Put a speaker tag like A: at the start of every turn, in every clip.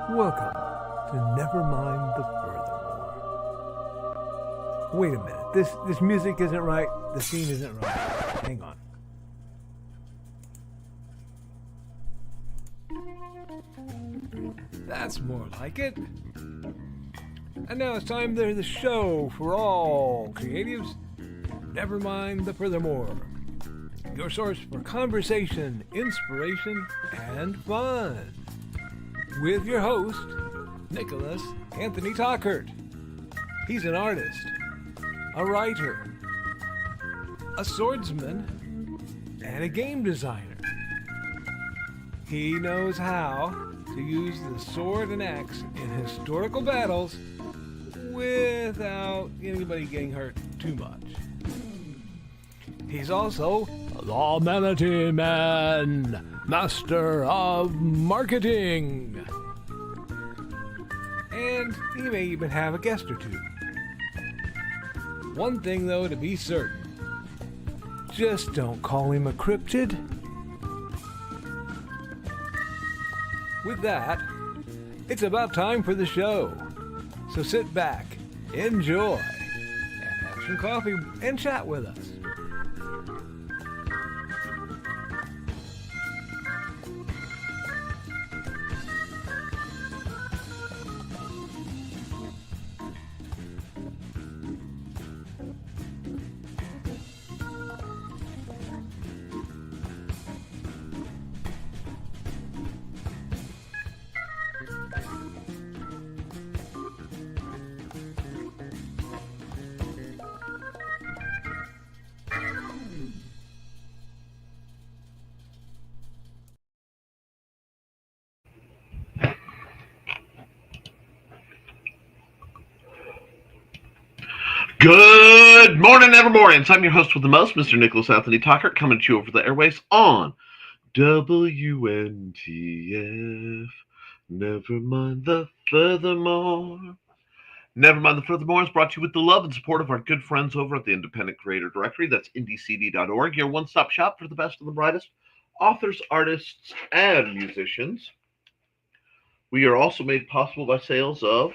A: Welcome to Nevermind the Furthermore. Wait a minute. This music isn't right. The scene isn't right. Hang on. That's more like it. And now it's time for the show for all creatives. Nevermind the Furthermore. Your source for conversation, inspiration, and fun. With your host, Nicholas Anthony Tockert. He's an artist, a writer, a swordsman, and a game designer. He knows how to use the sword and axe in historical battles without anybody getting hurt too much. He's also the Manatee Man, master of marketing. And he may even have a guest or two. One thing, though, to be certain. Just don't call him a cryptid. With that, it's about time for the show. So sit back, enjoy, and have some coffee and chat with us.
B: Good morning, Nevermornings. I'm your host with the most, Mr. Nicholas Anthony Tockert, coming to you over the airways on WNTF. Nevermind the Furthermore. Nevermind the Furthermore is brought to you with the love and support of our good friends over at the Independent Creator Directory. That's indiecd.org, your one-stop shop for the best and the brightest authors, artists, and musicians. We are also made possible by sales of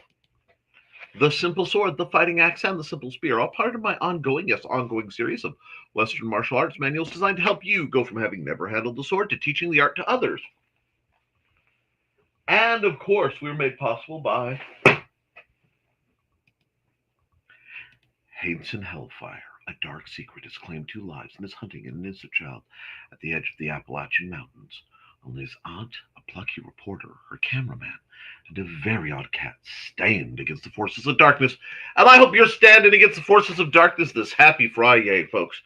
B: the Simple Sword, the Fighting Axe, and the Simple Spear, all part of my ongoing series of Western martial arts manuals designed to help you go from having never handled the sword to teaching the art to others. And, of course, we were made possible by Hainson Hellfire. A dark secret has claimed 2 lives and is hunting an innocent child at the edge of the Appalachian Mountains. Only his aunt, a plucky reporter, her cameraman, and a very odd cat stand against the forces of darkness. And I hope you're standing against the forces of darkness this happy Friday, folks.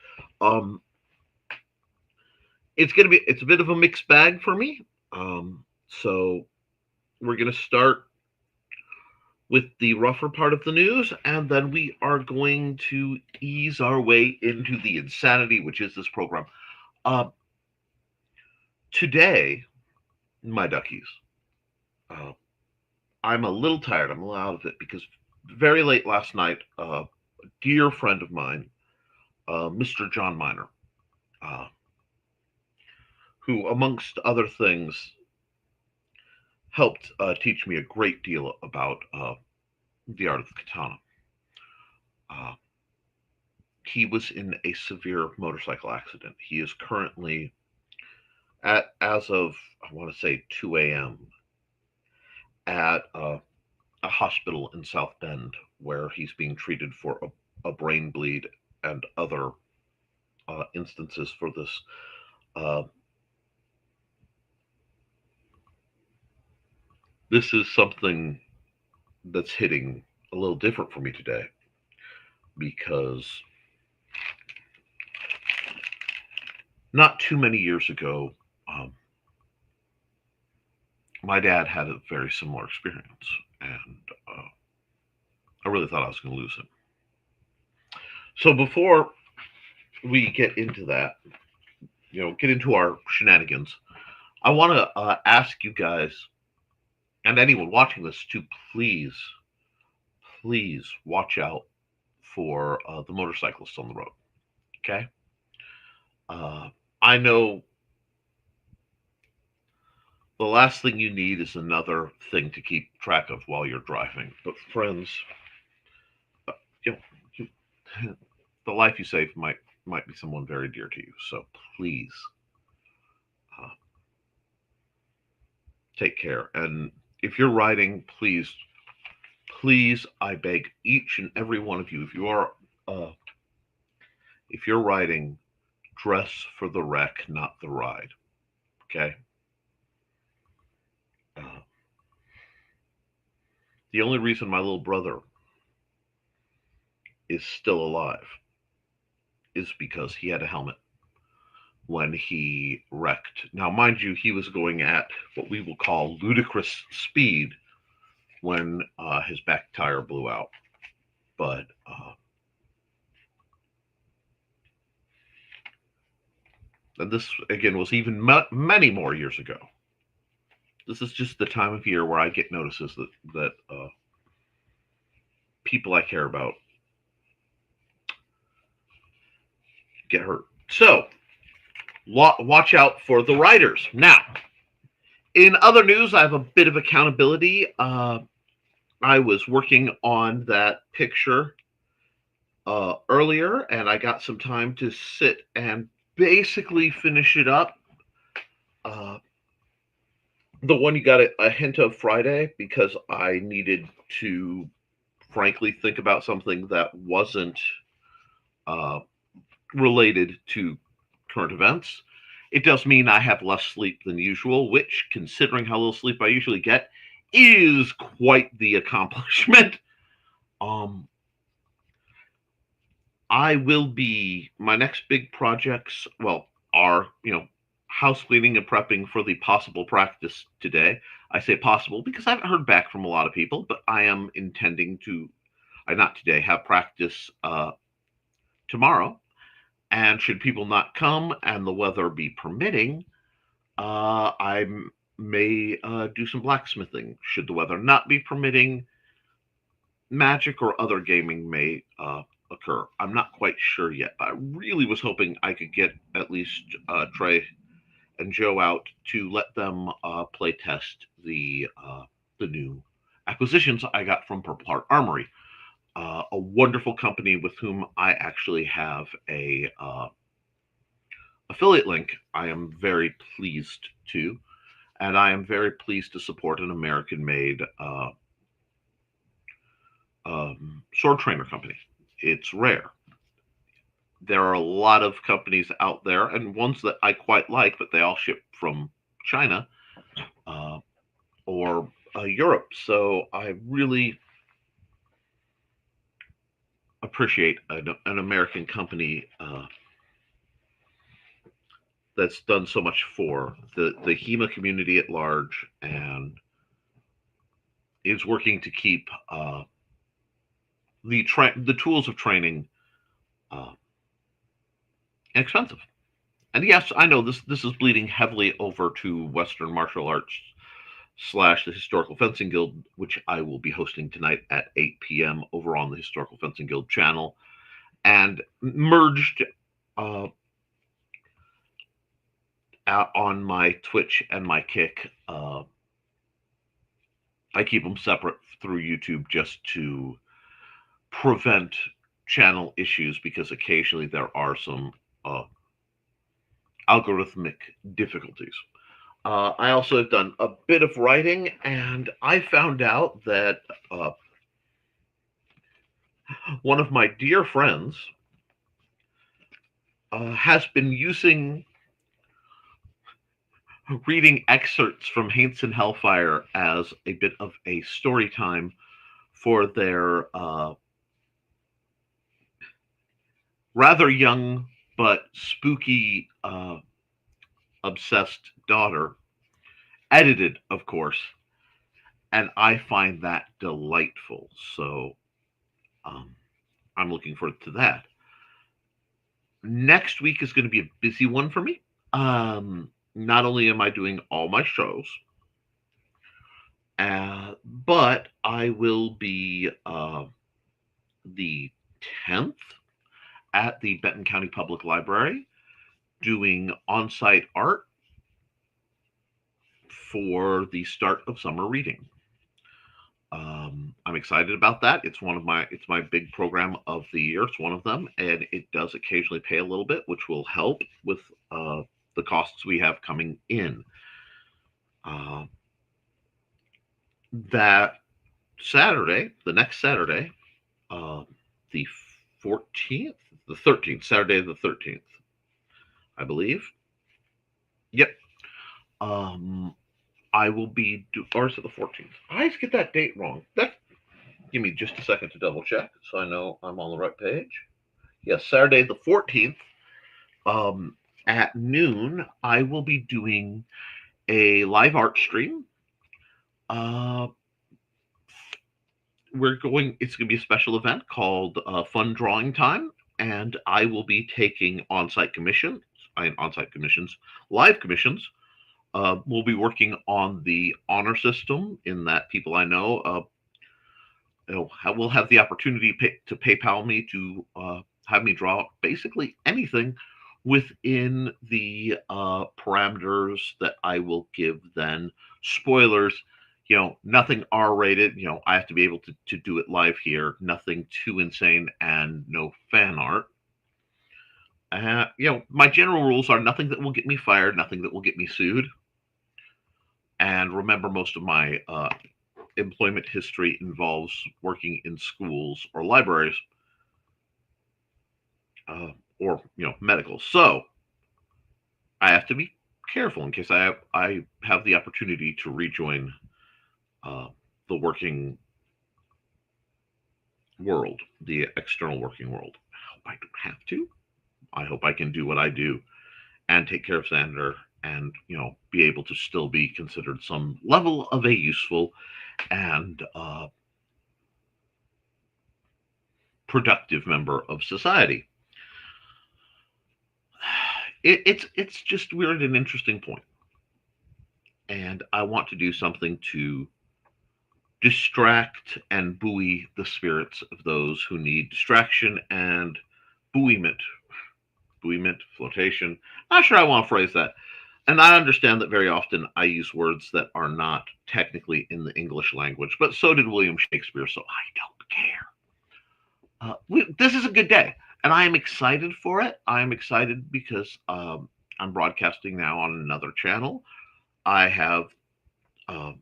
B: It's a bit of a mixed bag for me. So we're gonna start with the rougher part of the news, and then we are going to ease our way into the insanity, which is this program. Today, my duckies, I'm a little tired. I'm a little out of it because very late last night, a dear friend of mine, Mr. John Miner, who, amongst other things, helped teach me a great deal about the art of the katana. He was in a severe motorcycle accident. He is currently, as of, I want to say, 2 a.m., at a hospital in South Bend where he's being treated for a brain bleed and other instances for this. This is something that's hitting a little different for me today because not too many years ago, my dad had a very similar experience, and I really thought I was going to lose him. So before we get into that, get into our shenanigans, I want to ask you guys and anyone watching this to please watch out for the motorcyclists on the road. Okay? I know The last thing you need is another thing to keep track of while you're driving. But friends, you know, the life you save might be someone very dear to you. So please uh, take care. And if you're riding, please, I beg each and every one of you, uh, if you're riding, dress for the wreck, not the ride. Okay. Uh, the only reason my little brother is still alive is because he had a helmet when he wrecked. Now, mind you, he was going at what we will call ludicrous speed when his back tire blew out. But and this again was even many more years ago. This is just the time of year where I get notices that people I care about get hurt. So watch out for the riders. Now, in other news, I have a bit of accountability. I was working on that picture earlier, and I got some time to sit and basically finish it up. Uh, the one you got a hint of Friday, because I needed to, frankly, think about something that wasn't uh, related to current events. It does mean I have less sleep than usual, which, considering how little sleep I usually get, is quite the accomplishment. Um, I will be my next big projects. Well, are house cleaning and prepping for the possible practice today. I say possible because I haven't heard back from a lot of people, but I am intending to, not today, have practice tomorrow. And should people not come and the weather be permitting, I may do some blacksmithing. Should the weather not be permitting, Magic or other gaming may occur. I'm not quite sure yet. I really was hoping I could get at least Trey and Joe out to let them play test the new acquisitions I got from Purple Heart Armory, a wonderful company with whom I actually have a affiliate link. I am very pleased to, and I am very pleased to support an American-made sword trainer company. It's rare. There are a lot of companies out there, and ones that I quite like, but they all ship from China uh, or Europe. So I really appreciate an American company that's done so much for the HEMA community at large and is working to keep the tools of training uh, inexpensive. And yes, I know this is bleeding heavily over to Western martial arts / the Historical Fencing Guild, which I will be hosting tonight at 8 p.m. over on the Historical Fencing Guild channel, and merged out on my Twitch and my Kick. I keep them separate through YouTube just to prevent channel issues, because occasionally there are some algorithmic difficulties. I also have done a bit of writing, and I found out that one of my dear friends has been using reading excerpts from Haints and Hellfire as a bit of a story time for their rather young but spooky obsessed daughter, edited, of course, and I find that delightful. So I'm looking forward to that. Next week is going to be a busy one for me. Not only am I doing all my shows, but I will be the 10th at the Benton County Public Library doing on-site art for the start of summer reading. I'm excited about that. It's my big program of the year. It's one of them, and it does occasionally pay a little bit, which will help with the costs we have coming in. Uh, that Saturday, the next Saturday, the 14th, the 13th, Saturday the 13th, I believe. Yep. Um, I will be, or is it the 14th? I always get that date wrong. Give me just a second to double check so I know I'm on the right page. Yes, Saturday the 14th, at noon, I will be doing a live art stream. Uh, it's going to be a special event called Fun Drawing Time, and I will be taking on-site commissions, live commissions. We'll be working on the honor system in that people I know, will have the opportunity to PayPal me to have me draw basically anything within the parameters that I will give then. Spoilers, nothing R-rated. I have to be able to do it live here. Nothing too insane and no fan art. My general rules are nothing that will get me fired, nothing that will get me sued. And remember, most of my employment history involves working in schools or libraries, or medical. So I have to be careful in case I have the opportunity to rejoin the working world, the external working world. I hope I don't have to. I hope I can do what I do and take care of Xander and be able to still be considered some level of a useful and productive member of society. It's just we're at an interesting point, and I want to do something to distract and buoy the spirits of those who need distraction and buoyment, flotation. Not sure I want to phrase that. And I understand that very often I use words that are not technically in the English language, but so did William Shakespeare, so I don't care. This is a good day, and I am excited for it. I am excited because I'm broadcasting now on another channel. I have the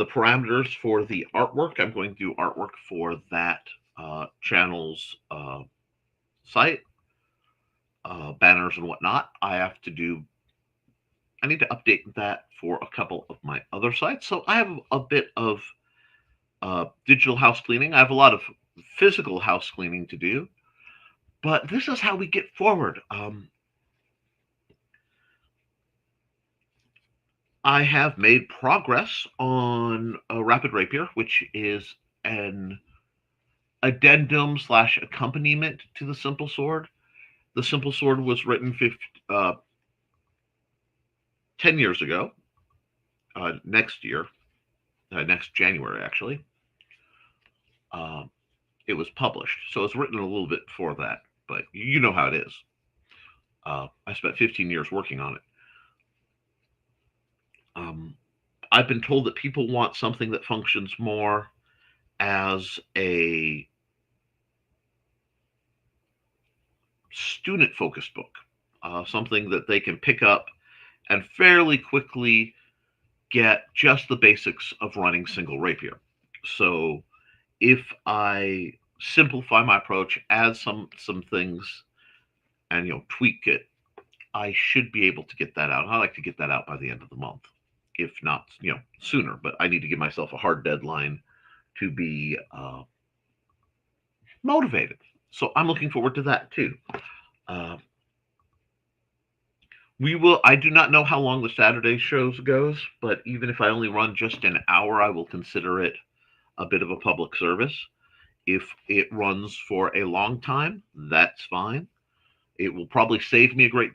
B: parameters for the artwork. I'm going to do artwork for that channel's site, banners and whatnot. I need to update that for a couple of my other sites. So I have a bit of digital house cleaning. I have a lot of physical house cleaning to do, but this is how we get forward. I have made progress on Rapid Rapier, which is an addendum / accompaniment to the Simple Sword. The Simple Sword was written 10 years ago, next January, actually. It was published, so it's written a little bit before that, but you know how it is. I spent 15 years working on it. I've been told that people want something that functions more as a student-focused book, something that they can pick up and fairly quickly get just the basics of running single rapier. So if I simplify my approach, add some things, and tweak it, I should be able to get that out. I like to get that out by the end of the month, if not sooner. But I need to give myself a hard deadline to be motivated. So I'm looking forward to that too. I do not know how long the Saturday shows goes, but even if I only run just an hour, I will consider it a bit of a public service. If it runs for a long time, that's fine. It will probably save me a great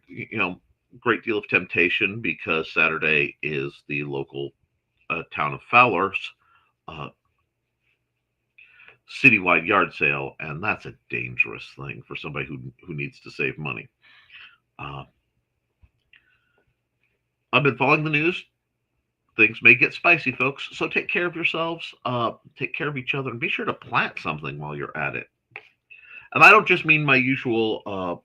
B: deal of temptation, because Saturday is the local town of Fowler's citywide yard sale, and that's a dangerous thing for somebody who needs to save money. I've been following the news. Things may get spicy, folks. So take care of yourselves, take care of each other, and be sure to plant something while you're at it. And I don't just mean my usual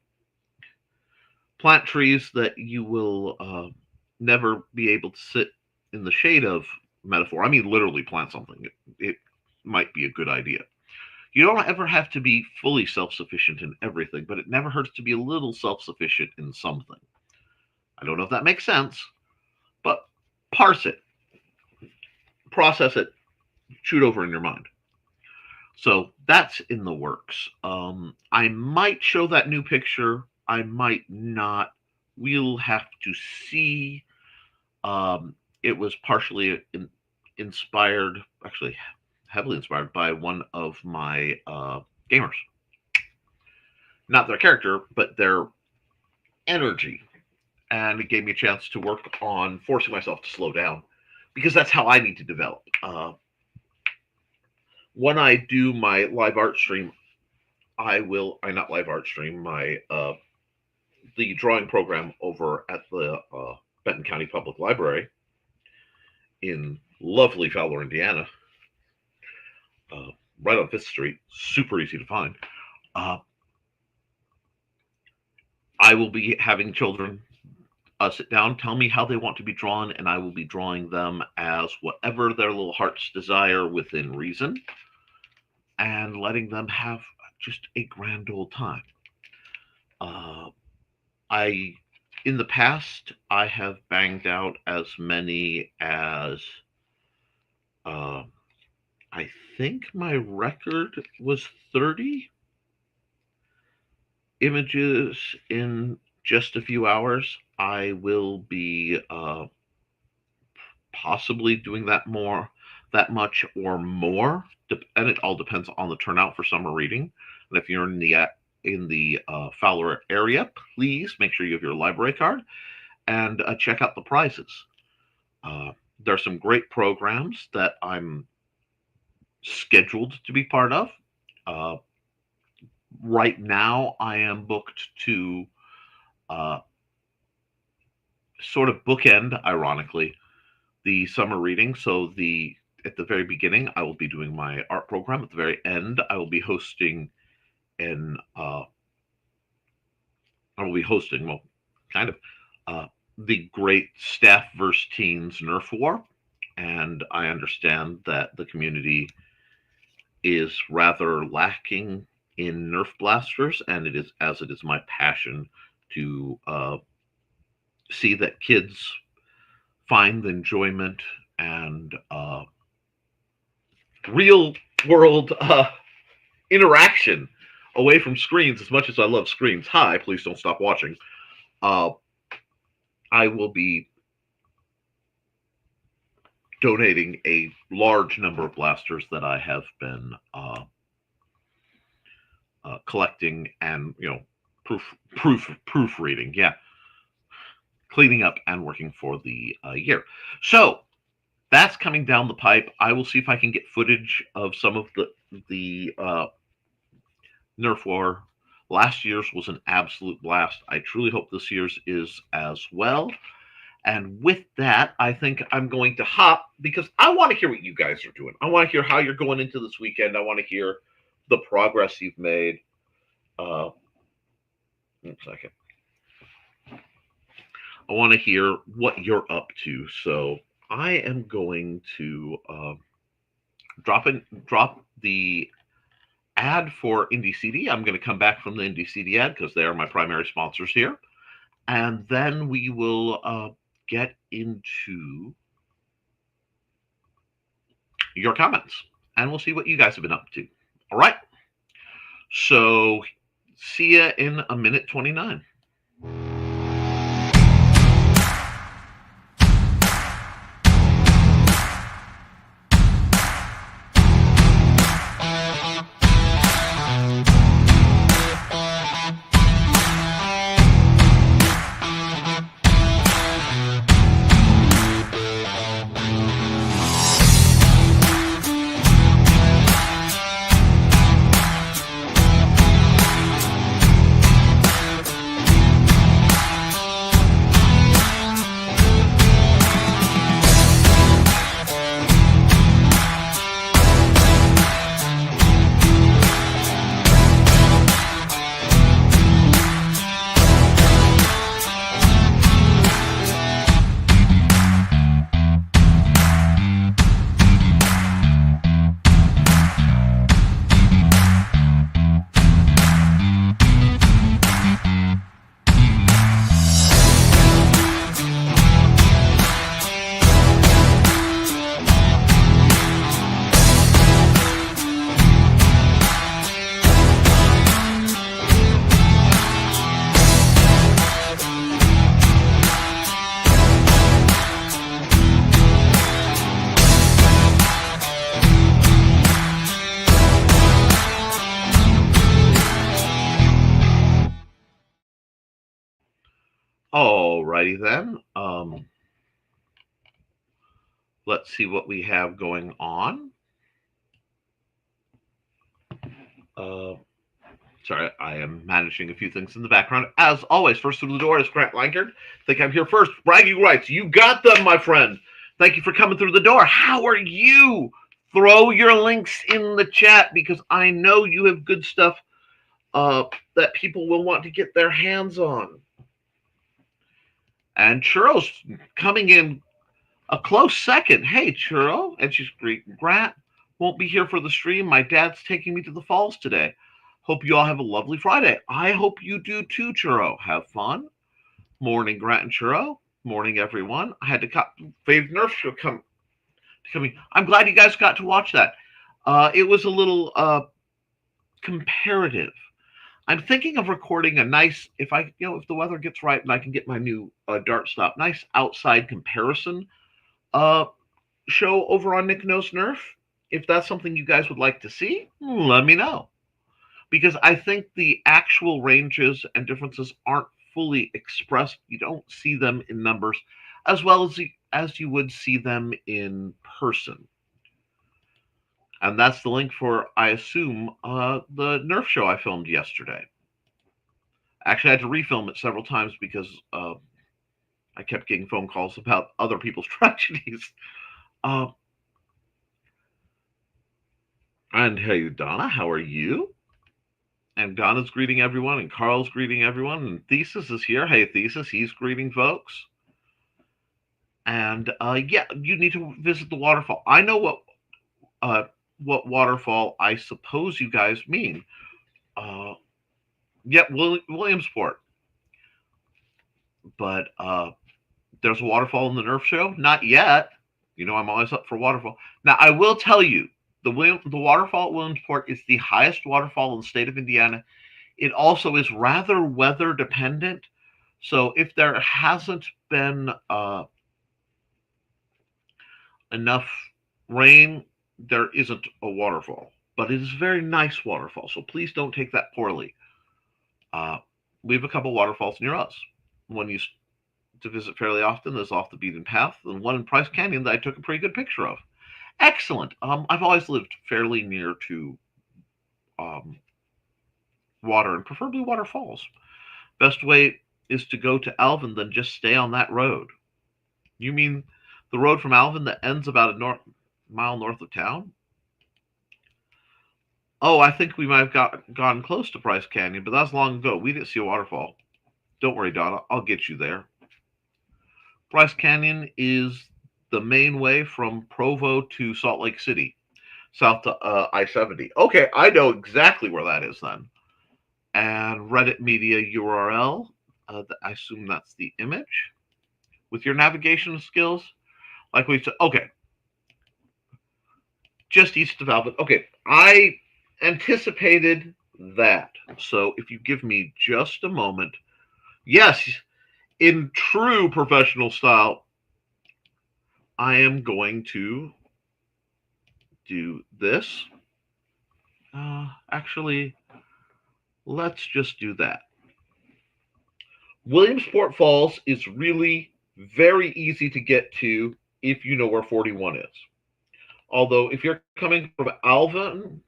B: plant trees that you will never be able to sit in the shade of metaphor. I mean literally plant something. It might be a good idea. You don't ever have to be fully self-sufficient in everything, but it never hurts to be a little self-sufficient in something. I don't know if that makes sense, but parse it, process it, shoot over in your mind. So that's in the works. I might show that new picture. I might not. We'll have to see. It was partially inspired, actually heavily inspired by one of my gamers. Not their character, but their energy. And it gave me a chance to work on forcing myself to slow down, because that's how I need to develop. When I do my live art stream, not live art stream, the drawing program over at the Benton County Public Library in lovely Fowler, Indiana, right on 5th Street, super easy to find. I will be having children sit down, tell me how they want to be drawn, and I will be drawing them as whatever their little hearts desire within reason, and letting them have just a grand old time. In the past, I have banged out as many as, I think my record was 30 images in just a few hours. I will be possibly doing that much or more, and it all depends on the turnout for summer reading. And if you're in the Fowler area, please make sure you have your library card and check out the prizes. There are some great programs that I'm scheduled to be part of. Right now, I am booked to sort of bookend, ironically, the summer reading. So at the very beginning, I will be doing my art program. At the very end, I will be hosting the great Staff vs. Teens Nerf War. And I understand that the community is rather lacking in Nerf blasters, and it is my passion to see that kids find enjoyment and real world interaction away from screens. As much as I love screens, please don't stop watching. I will be donating a large number of blasters that I have been collecting and proofreading, cleaning up and working for the year. So that's coming down the pipe. I will see if I can get footage of some of the Nerf War. Last year's was an absolute blast. I truly hope this year's is as well. And with that, I think I'm going to hop, because I want to hear what you guys are doing. I want to hear how you're going into this weekend. I want to hear the progress you've made. 1 second. I want to hear what you're up to. So I am going to drop the ad for Indie CD. I'm going to come back from the Indie CD ad because they are my primary sponsors here. And then we will get into your comments, and we'll see what you guys have been up to. All right. So see ya in a minute 29. Alrighty then. Let's see what we have going on. Sorry, I am managing a few things in the background. As always, first through the door is Grant Lankard. Think I'm here first. Bragging rights. You got them, my friend. Thank you for coming through the door. How are you? Throw your links in the chat because I know you have good stuff that people will want to get their hands on. And Churro's coming in a close second. Hey, Churro. And she's greeting Grant. Won't be here for the stream. My dad's taking me to the falls today. Hope you all have a lovely Friday. I hope you do too, Churro. Have fun. Morning, Grant and Churro. Morning, everyone. I had to cut Favorite Nerf show coming. I'm glad you guys got to watch that. It was a little comparative. I'm thinking of recording a nice, if the weather gets right and I can get my new dart stop, nice outside comparison show over on Nick Knows Nerf. If that's something you guys would like to see, let me know. Because I think the actual ranges and differences aren't fully expressed. You don't see them in numbers as well as you would see them in person. And that's the link for, I assume, the Nerf show I filmed yesterday. Actually, I had to refilm it several times because I kept getting phone calls about other people's tragedies. And hey, Donna, how are you? And Donna's greeting everyone, and Carl's greeting everyone, and Thesis is here. Hey, Thesis, he's greeting folks. And yeah, you need to visit the waterfall. I know what waterfall I suppose you guys mean. Yeah, Williamsport. But there's a waterfall in the Nerf show? Not yet. You know, I'm always up for waterfall. Now, I will tell you, the waterfall at Williamsport is the highest waterfall in the state of Indiana. It also is rather weather dependent. So if there hasn't been enough rain, there isn't a waterfall. But it is a very nice waterfall. So please don't take that poorly. We have a couple waterfalls near us. One used to visit fairly often is off the beaten path, and one in Price Canyon that I took a pretty good picture of. Excellent. I've always lived fairly near to water, and preferably waterfalls. Best way is to go to Alvin, then just stay on that road. You mean the road from Alvin that ends about a mile north of town? Oh, I think we might have gone close to Price Canyon, but that's long ago. We didn't see a waterfall. Don't worry, Donna. I'll get you there. Price Canyon is the main way from Provo to Salt Lake City, south to I-70. Okay, I know exactly where that is then. And Reddit Media URL, I assume that's the image. With your navigation skills, like we said, okay. Just east of Alvin. Okay, I anticipated that. So if you give me just a moment. Yes, in true professional style, I am going to do this. Actually, let's just do that. Williamsport Falls is really very easy to get to if you know where 41 is. Although if you're coming from Alvin,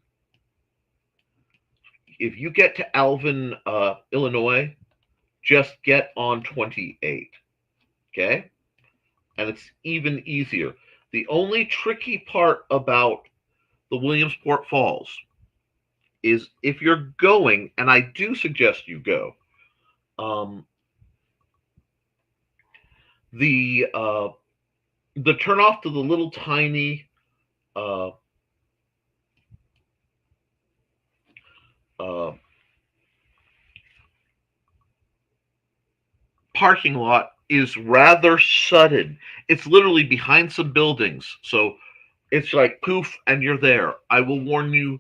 B: if you get to Alvin, Illinois, just get on 28, okay? And it's even easier. The only tricky part about the Williamsport Falls is if you're going, and I do suggest you go, the turnoff to the little tiny parking lot is rather sudden. It's literally behind some buildings. So it's like poof, and you're there. I will warn you,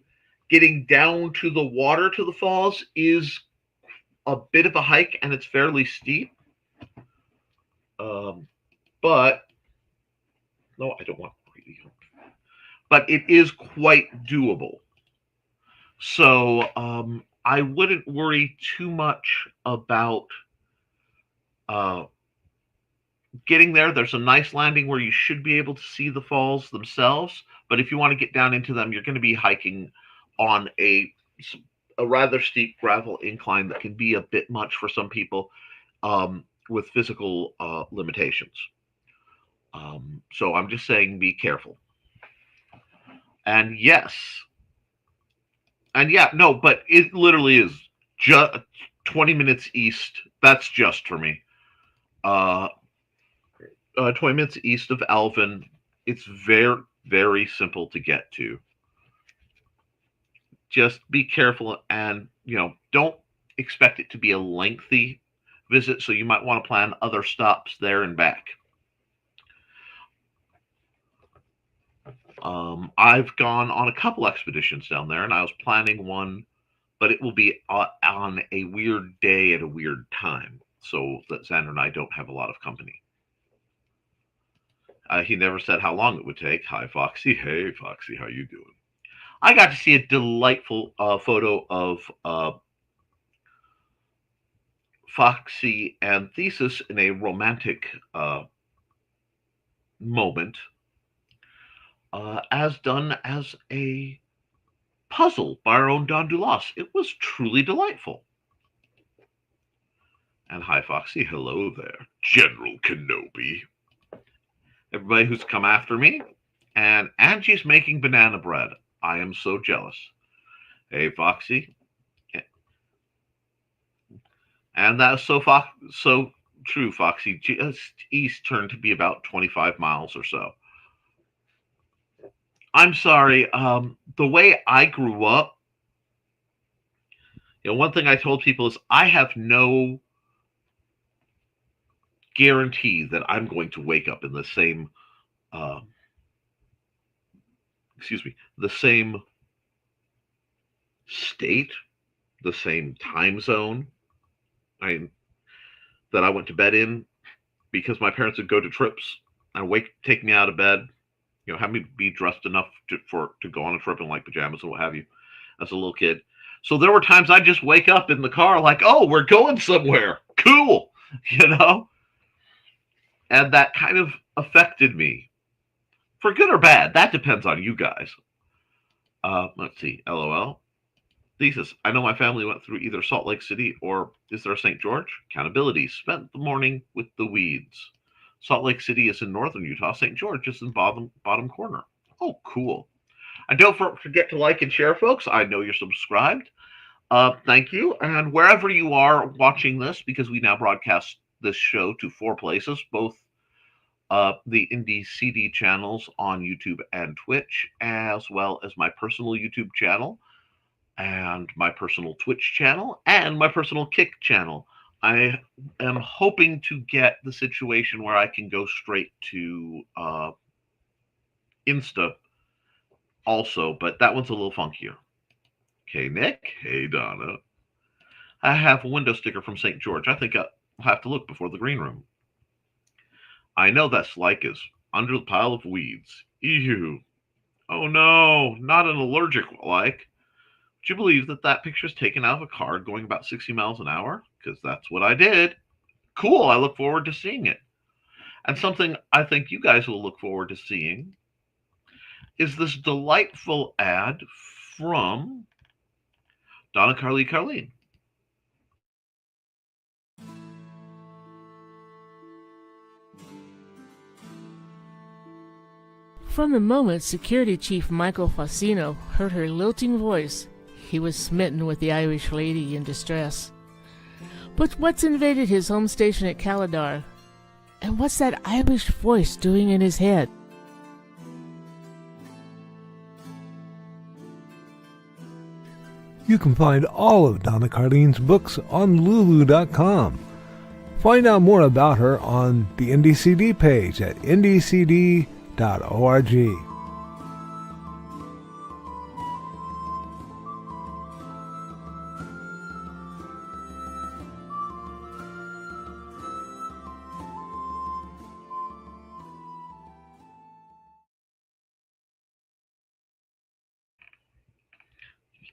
B: getting down to the water to the falls is a bit of a hike, and it's fairly steep. But no, I don't want really. But it is quite doable. So I wouldn't worry too much about getting there, there's a nice landing where you should be able to see the falls themselves. But if you want to get down into them, you're going to be hiking on a rather steep gravel incline that can be a bit much for some people with physical limitations. So I'm just saying, be careful. And yes, and yeah, no, but it literally is just 20 minutes east. That's just for me. Uh, 20 minutes east of Alvin. It's very, very simple to get to. Just be careful and, don't expect it to be a lengthy visit. So you might want to plan other stops there and back. I've gone on a couple expeditions down there, and I was planning one, but it will be on a weird day at a weird time, so that Xander and I don't have a lot of company. He never said how long it would take. Hi, Foxy. Hey, Foxy, how you doing? I got to see a delightful photo of Foxy and Thesis in a romantic moment, as done as a puzzle by our own Don Dulas. It was truly delightful. And hi, Foxy. Hello there, General Kenobi. Everybody who's come after me. And Angie's making banana bread. I am so jealous. Hey, Foxy. And that's so true, Foxy. Just east turned to be about 25 miles or so. I'm sorry. The way I grew up, one thing I told people is I have no guarantee that I'm going to wake up in the same, the same state, the same time zone that I went to bed in, because my parents would go to trips and take me out of bed, have me be dressed enough to go on a trip in like pajamas and what have you as a little kid. So there were times I'd just wake up in the car like, oh, we're going somewhere. Cool. And that kind of affected me. For good or bad, that depends on you guys. Let's see. LOL. Thesis. I know my family went through either Salt Lake City or is there St. George? Accountability. Spent the morning with the weeds. Salt Lake City is in northern Utah. St. George is in bottom corner. Oh, cool. And don't forget to like and share, folks. I know you're subscribed. Thank you. And wherever you are watching this, because we now broadcast this show to 4 places, both the Indie CD channels on YouTube and Twitch, as well as my personal YouTube channel, and my personal Twitch channel, and my personal Kick channel. I am hoping to get the situation where I can go straight to Insta also, but that one's a little funkier. Okay, Nick. Hey, Donna. I have a window sticker from St. George. I think I'll have to look before the green room. I know that Slike is under the pile of weeds. Ew. Oh no, not an allergic like. Would you believe that picture is taken out of a car going about 60 miles an hour? Because that's what I did. Cool. I look forward to seeing it. And something I think you guys will look forward to seeing is this delightful ad from Donna Carleen.
C: From the moment Security Chief Michael Fassino heard her lilting voice, he was smitten with the Irish lady in distress. But what's invaded his home station at Calidar? And what's that Irish voice doing in his head?
A: You can find all of Donna Carleen's books on Lulu.com. Find out more about her on the Indie CD page at indiecd.org.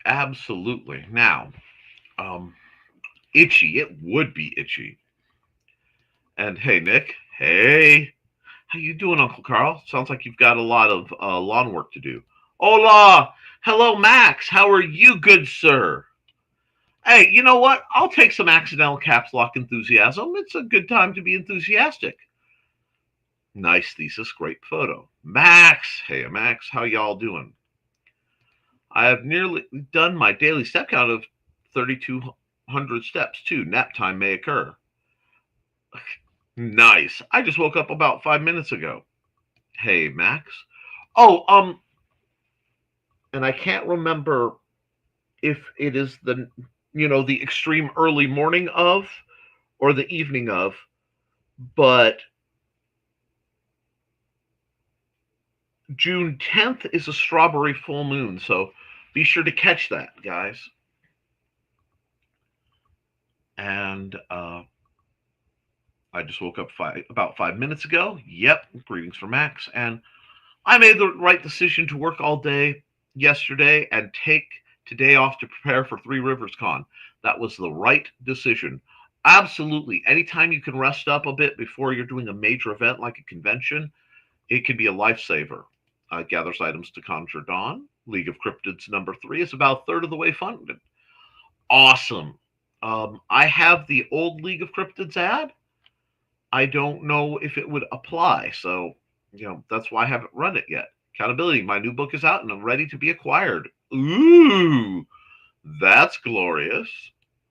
B: Absolutely. Now, itchy. It would be itchy. And hey, Nick. Hey, how you doing, Uncle Carl? Sounds like you've got a lot of lawn work to do. Hola! Hello, Max. How are you, good sir? Hey, you know what? I'll take some accidental caps lock enthusiasm. It's a good time to be enthusiastic. Nice thesis, great photo. Max! Hey, Max, how y'all doing? I have nearly done my daily step count of 3,200 steps, too. Nap time may occur. Nice. I just woke up about 5 minutes ago. Hey, Max. Oh, and I can't remember if it is the extreme early morning of or the evening of, but June 10th is a strawberry full moon, so be sure to catch that, guys. And I just woke up about 5 minutes ago. Yep, greetings from Max. And I made the right decision to work all day yesterday and take today off to prepare for Three Rivers Con. That was the right decision. Absolutely. Anytime you can rest up a bit before you're doing a major event like a convention, it can be a lifesaver. Gathers items to Conjure Dawn. League of Cryptids #3 is about a third of the way funded. Awesome. I have the old League of Cryptids ad. I don't know if it would apply, so that's why I haven't run it yet. Accountability. My new book is out and I'm ready to be acquired. Ooh, that's glorious.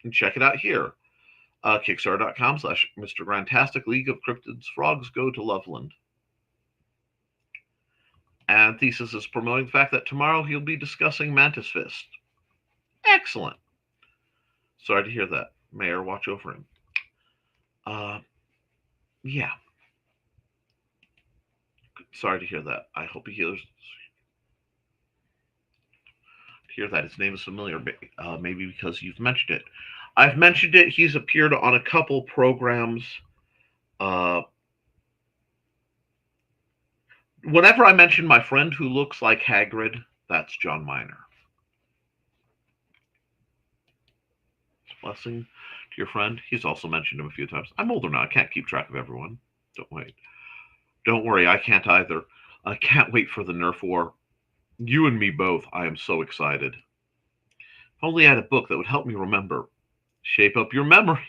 B: And check it out here. Kickstarter.com/Mr. Grantastic League of Cryptids Frogs Go to Loveland. And Thesis is promoting the fact that tomorrow he'll be discussing Mantis Fist. Excellent. Sorry to hear that. Mayor, watch over him. Yeah. Sorry to hear that. I hope he hears. Hear that his name is familiar, maybe because you've mentioned it. I've mentioned it. He's appeared on a couple programs. Whenever I mention my friend who looks like Hagrid, that's John Miner. Blessing to your friend. He's also mentioned him a few times. I'm older now. I can't keep track of everyone. Don't worry. I can't either. I can't wait for the Nerf war. You and me both. I am so excited. If only I had a book that would help me remember. Shape up your memory.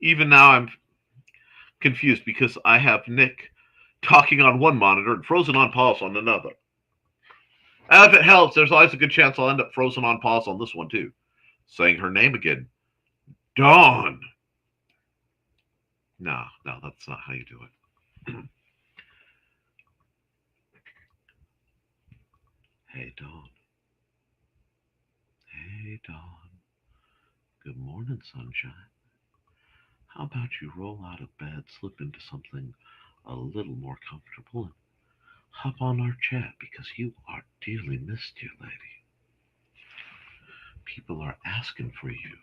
B: Even now I'm confused because I have Nick talking on one monitor and frozen on pause on another. And if it helps, there's always a good chance I'll end up frozen on pause on this one too. Saying her name again. Dawn. No, that's not how you do it. Hey, Dawn. Hey, Dawn. Good morning, sunshine. How about you roll out of bed, slip into something a little more comfortable, and hop on our chat because you are dearly missed, dear lady. People are asking for you.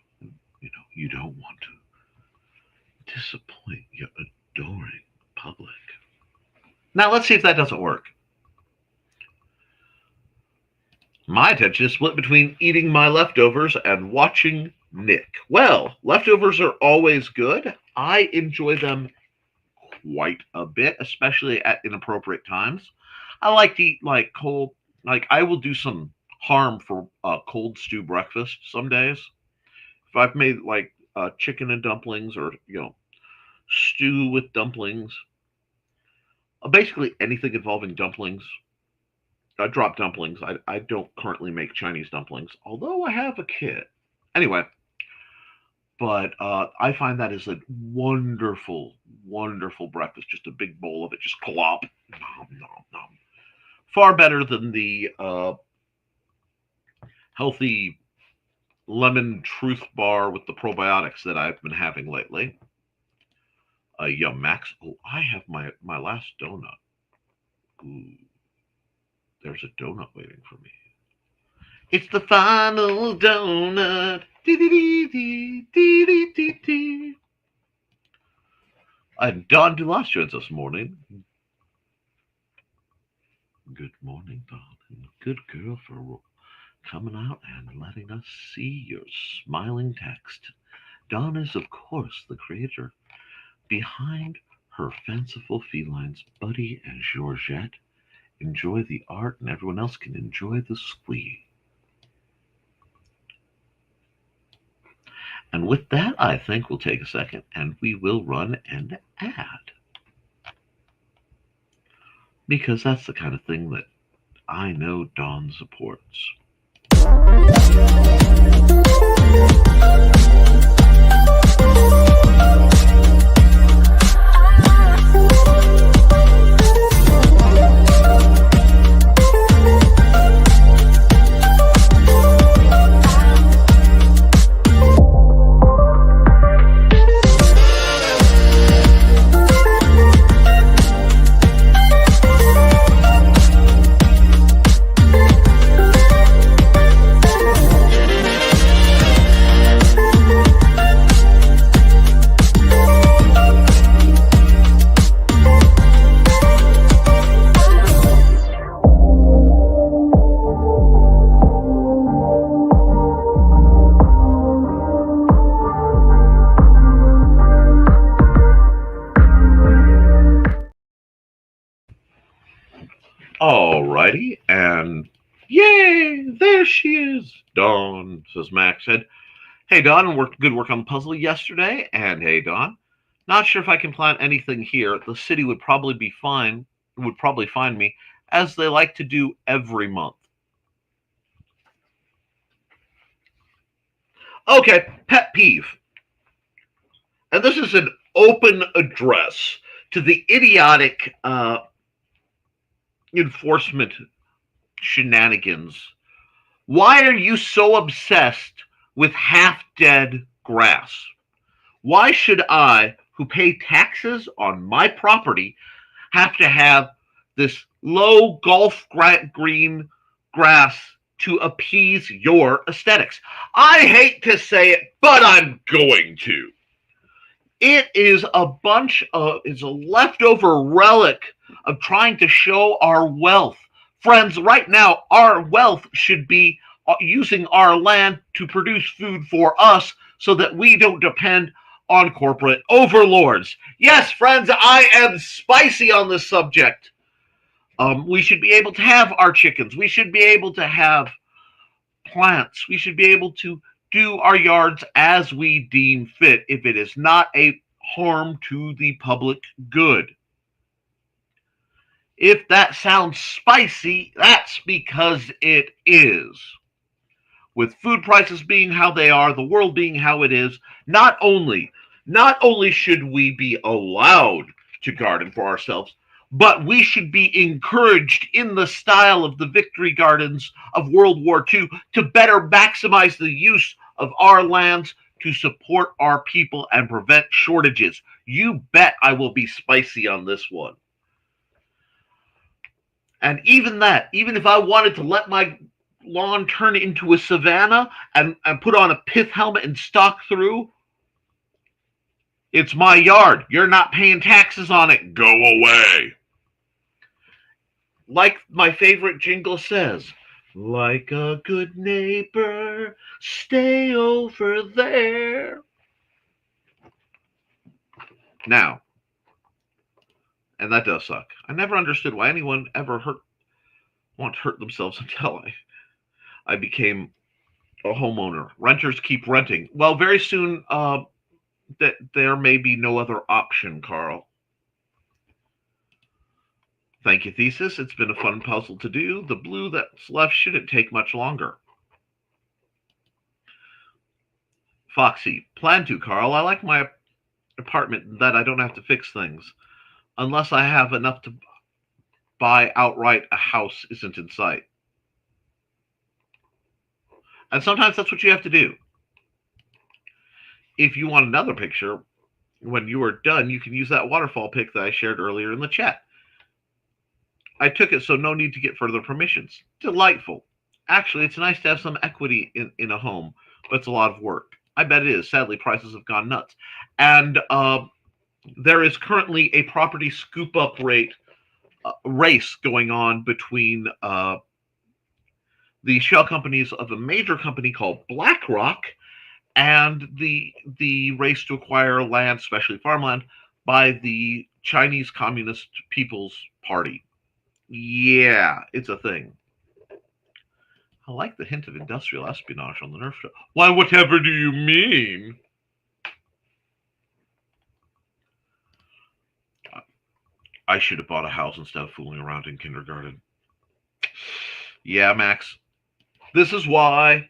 B: You don't want to disappoint your adoring public. Now, let's see if that doesn't work. My attention is split between eating my leftovers and watching Nick. Well, leftovers are always good. I enjoy them quite a bit, especially at inappropriate times. I like to eat like cold, like I will do some harm for cold stew breakfast some days. If I've made like chicken and dumplings or, stew with dumplings, basically anything involving dumplings. I drop dumplings. I don't currently make Chinese dumplings, although I have a kit. Anyway, but I find that is a wonderful, wonderful breakfast. Just a big bowl of it, just glop. Nom, nom, nom. Far better than the healthy lemon truth bar with the probiotics that I've been having lately. Yum Max. Oh, I have my last donut. Ooh, there's a donut waiting for me. It's the final donut. And Don Dulas joins us morning. Good morning, Don. Good girl for coming out and letting us see your smiling text. Dawn is, of course, the creator behind her fanciful felines. Buddy and Georgette enjoy the art, and everyone else can enjoy the squee. And with that, I think we'll take a second and we will run an ad. Because that's the kind of thing that I know Dawn supports. Alrighty, and yay, there she is, Dawn, says Max. Said, hey, Dawn, good work on the puzzle yesterday. And hey, Dawn, not sure if I can plant anything here. The city would probably find me, as they like to do every month. Okay, pet peeve. And this is an open address to the idiotic enforcement shenanigans. Why are you so obsessed with half-dead grass? Why should I, who pay taxes on my property, have to have this low golf green grass to appease your aesthetics? I hate to say it, but I'm going to. It is it's a leftover relic of trying to show our wealth. Friends, right now, our wealth should be using our land to produce food for us so that we don't depend on corporate overlords. Yes, friends, I am spicy on this subject. We should be able to have our chickens. We should be able to have plants. We should be able to do our yards as we deem fit if it is not a harm to the public good. If that sounds spicy, that's because it is. With food prices being how they are, the world being how it is, not only should we be allowed to garden for ourselves, but we should be encouraged in the style of the victory gardens of World War II to better maximize the use of our lands to support our people and prevent shortages. You bet I will be spicy on this one. And even if I wanted to let my lawn turn into a savanna and put on a pith helmet and stalk through, it's my yard. You're not paying taxes on it. Go away. Like my favorite jingle says, like a good neighbor, stay over there. Now, and that does suck. I never understood why anyone ever want to hurt themselves until I became a homeowner. Renters keep renting. Well, very soon that there may be no other option, Carl. Thank you, Thesis. It's been a fun puzzle to do. The blue that's left shouldn't take much longer. Foxy, plan to, Carl. I like my apartment that I don't have to fix things. Unless I have enough to buy outright, a house isn't in sight. And sometimes that's what you have to do. If you want another picture, when you are done, you can use that waterfall pic that I shared earlier in the chat. I took it, so no need to get further permissions. Delightful. Actually, it's nice to have some equity in a home, but it's a lot of work. I bet it is. Sadly, prices have gone nuts. And there is currently a property scoop-up race going on between the shell companies of a major company called BlackRock and the race to acquire land, especially farmland, by the Chinese Communist People's Party. Yeah, it's a thing. I like the hint of industrial espionage on the Nerf show. Why, whatever do you mean? I should have bought a house instead of fooling around in kindergarten. Yeah, Max. This is why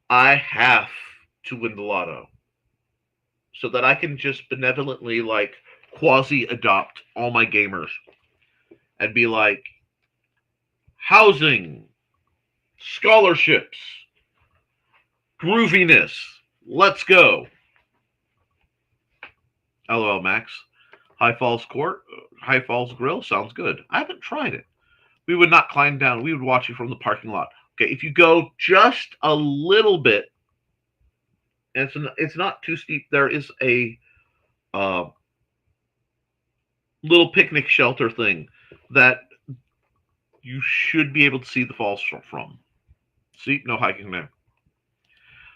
B: I have to win the lotto. So that I can just benevolently, like, quasi adopt all my gamers and be like, housing, scholarships, grooviness, let's go. LOL, Max. High Falls Grill sounds good. I haven't tried it. We would not climb down. We would watch it from the parking lot. Okay, if you go just a little bit, and it's not too steep, there is a uh, little picnic shelter thing that you should be able to see the falls from. See, no hiking there.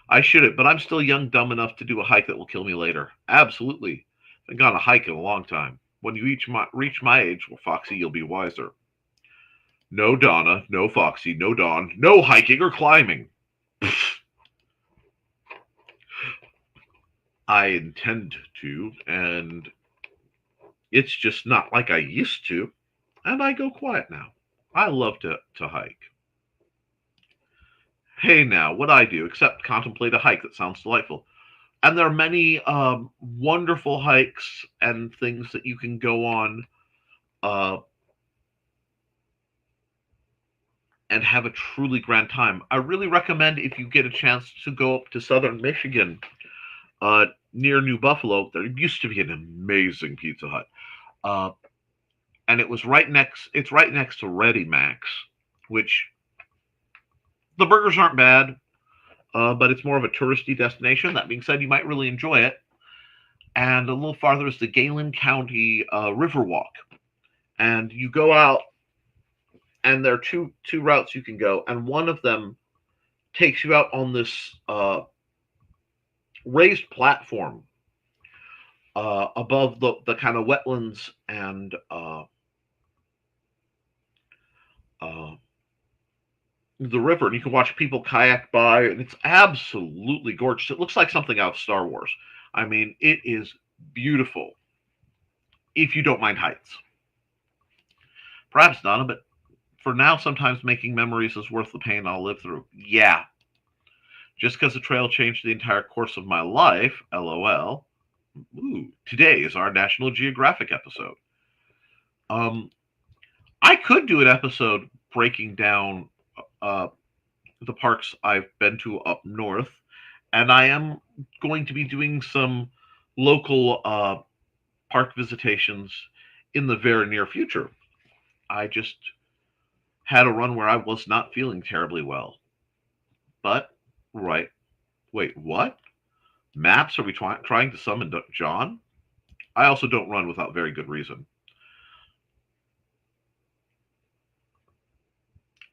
B: I shouldn't, but I'm still young, dumb enough to do a hike that will kill me later. Absolutely. I haven't gone a hike in a long time. When you reach my age, well, Foxy, you'll be wiser. No Donna, no Foxy, no Dawn, no hiking or climbing. I intend to, and it's just not like I used to, and I go quiet now. I love to hike. Hey now, what I do except contemplate a hike that sounds delightful. And there are many wonderful hikes and things that you can go on uh, and have a truly grand time. I really recommend if you get a chance to go up to southern Michigan uh, near New Buffalo. There used to be an amazing Pizza Hut, uh, and it's right next to Ready Max, which the burgers aren't bad, but it's more of a touristy destination. That being said, you might really enjoy it. And a little farther is the Galen County Riverwalk, and you go out, and there are two routes you can go, and one of them takes you out on this raised platform above the kind of wetlands and uh, the river, and you can watch people kayak by, and it's absolutely gorgeous. It looks like something out of Star Wars. I mean, it is beautiful if you don't mind heights. Perhaps not, but for now, sometimes making memories is worth the pain I'll live through. Yeah. Just because the trail changed the entire course of my life, LOL. Ooh, today is our National Geographic episode. I could do an episode breaking down the parks I've been to up north, and I am going to be doing some local park visitations in the very near future. I just had a run where I was not feeling terribly well. But, right, wait, what? Maps? Are we trying to summon John? I also don't run without very good reason.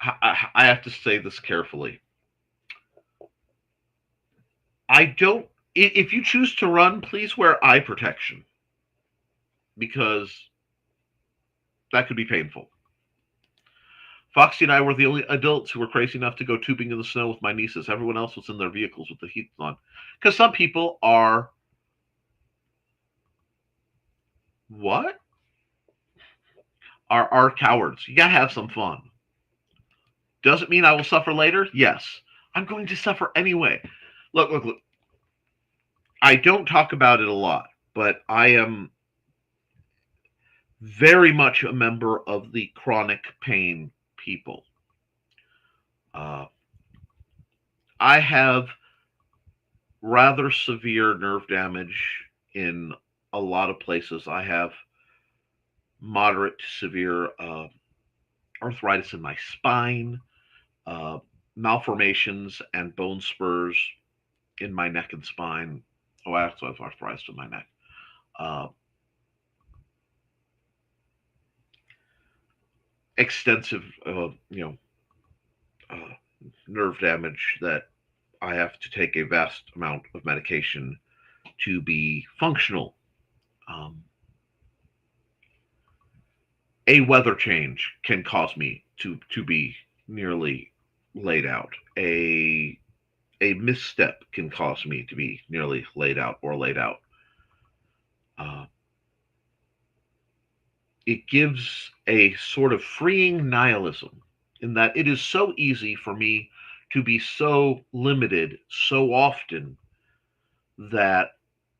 B: I have to say this carefully. I don't. If you choose to run, please wear eye protection, because that could be painful. Foxy and I were the only adults who were crazy enough to go tubing in the snow with my nieces. Everyone else was in their vehicles with the heat on. Because some people are what? Are cowards. You gotta have some fun. Does it mean I will suffer later? Yes. I'm going to suffer anyway. Look. I don't talk about it a lot, but I am very much a member of the chronic pain people. Uh, I have rather severe nerve damage in a lot of places. I have moderate to severe arthritis in my spine, uh, malformations and bone spurs in my neck and spine. Oh, I also have arthritis in my neck. Uh, extensive, uh, nerve damage that I have to take a vast amount of medication to be functional. A weather change can cause me to be nearly laid out. A misstep can cause me to be nearly laid out or laid out. Uh, it gives a sort of freeing nihilism in that it is so easy for me to be so limited so often that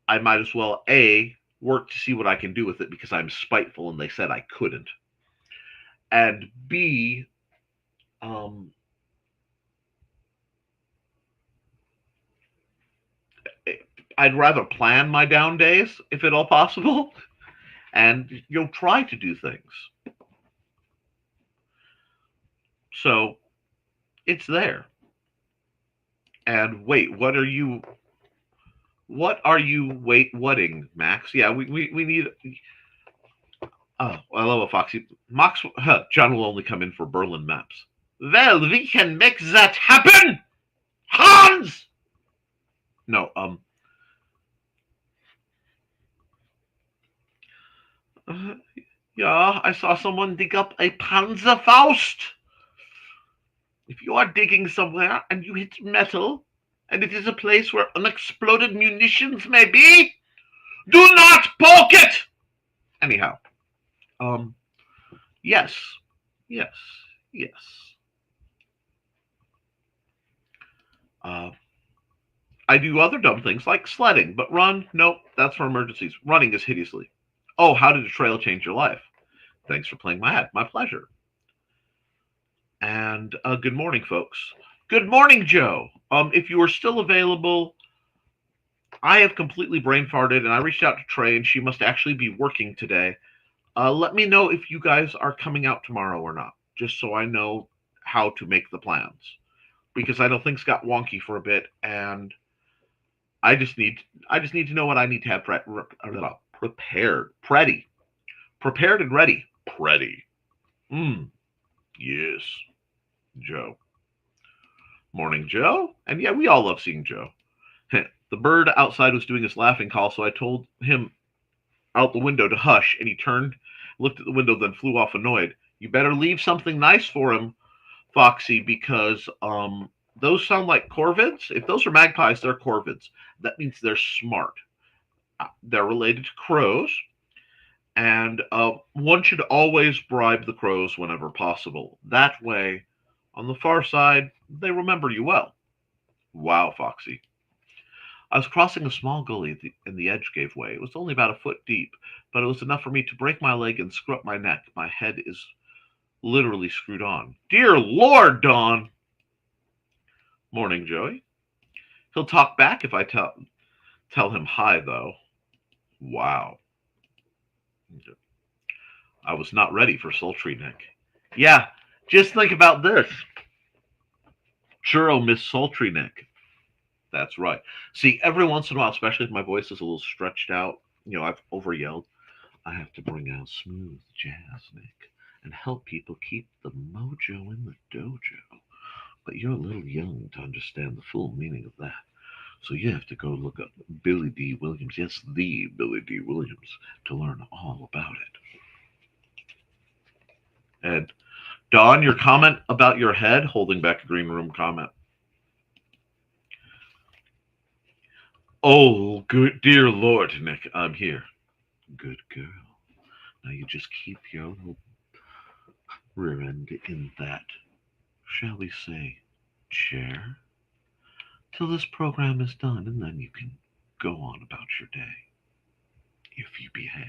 B: I might as well work to see what I can do with it because I'm spiteful and they said I couldn't, and B, I'd rather plan my down days if at all possible, and you'll try to do things. So it's there. And wait, what are you whatting, Max? Yeah, we need. Oh, hello, Foxy. Max, John will only come in for Berlin maps. Well, we can make that happen, Hans. No, yeah, I saw someone dig up a Panzerfaust. If you are digging somewhere and you hit metal, and it is a place where unexploded munitions may be, do not poke it! Anyhow, yes, yes, yes. I do other dumb things like sledding, but run, nope, that's for emergencies. Running is hideously. Oh, how did a trail change your life? Thanks for playing my ad. My pleasure. And good morning, folks. Good morning, Joe. If you are still available, I have completely brain farted, and I reached out to Trey, and she must actually be working today. Let me know if you guys are coming out tomorrow or not, just so I know how to make the plans. Because I know things got wonky for a bit, and I just need to know what I need to have prepared. Prepared and ready. Pretty. Yes. Joe. Morning, Joe. And yeah, we all love seeing Joe. The bird outside was doing his laughing call, so I told him out the window to hush, and he turned, looked at the window, then flew off annoyed. You better leave something nice for him, Foxy, because those sound like corvids. If those are magpies, they're corvids. That means they're smart. They're related to crows, and one should always bribe the crows whenever possible. That way, on the far side, they remember you well. Wow, Foxy. I was crossing a small gully and the edge gave way. It was only about a foot deep, but it was enough for me to break my leg and screw up my neck. My head is literally screwed on. Dear Lord, Don! Morning, Joey. He'll talk back if I tell him hi, though. Wow. I was not ready for sultry Nick. Yeah, just think about this. Churro Miss Sultry Nick. That's right. See, every once in a while, especially if my voice is a little stretched out, I've over yelled, I have to bring out smooth jazz, Nick, and help people keep the mojo in the dojo. But you're a little young to understand the full meaning of that. So you have to go look up Billy D. Williams, yes, the Billy D. Williams, to learn all about it. And Don, your comment about your head, holding back a green room comment. Oh, good, dear Lord, Nick, I'm here. Good girl. Now you just keep your little rear end in that, shall we say, chair, till this program is done, and then you can go on about your day, if you behave.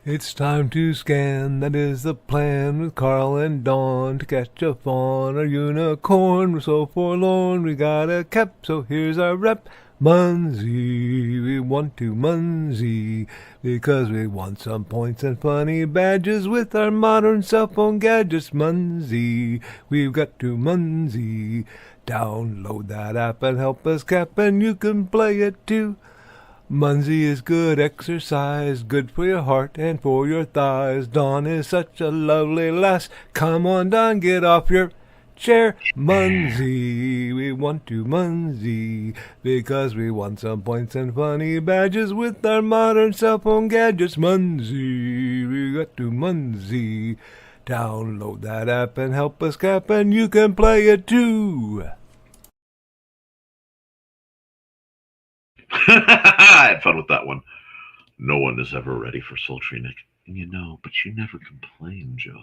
A: It's time to scan, that is the plan, with Carl and Dawn, to catch a fawn or unicorn. We're so forlorn, we got a cap, so here's our rep. Munsey, we want to Munsey, because we want some points and funny badges with our modern cell phone gadgets. Munsey, we've got to Munsey. Download that app and help us cap, and you can play it too. Munsey is good exercise, good for your heart and for your thighs. Dawn is such a lovely lass. Come on, Dawn, get off your Share Munsey, we want to Munsey, because we want some points and funny badges with our modern cell phone gadgets. Munsey, we got to Munsey. Download that app and help us cap, and you can play it too.
B: I had fun with that one. No one is ever ready for sultry Nick. But you never complain, Joseph.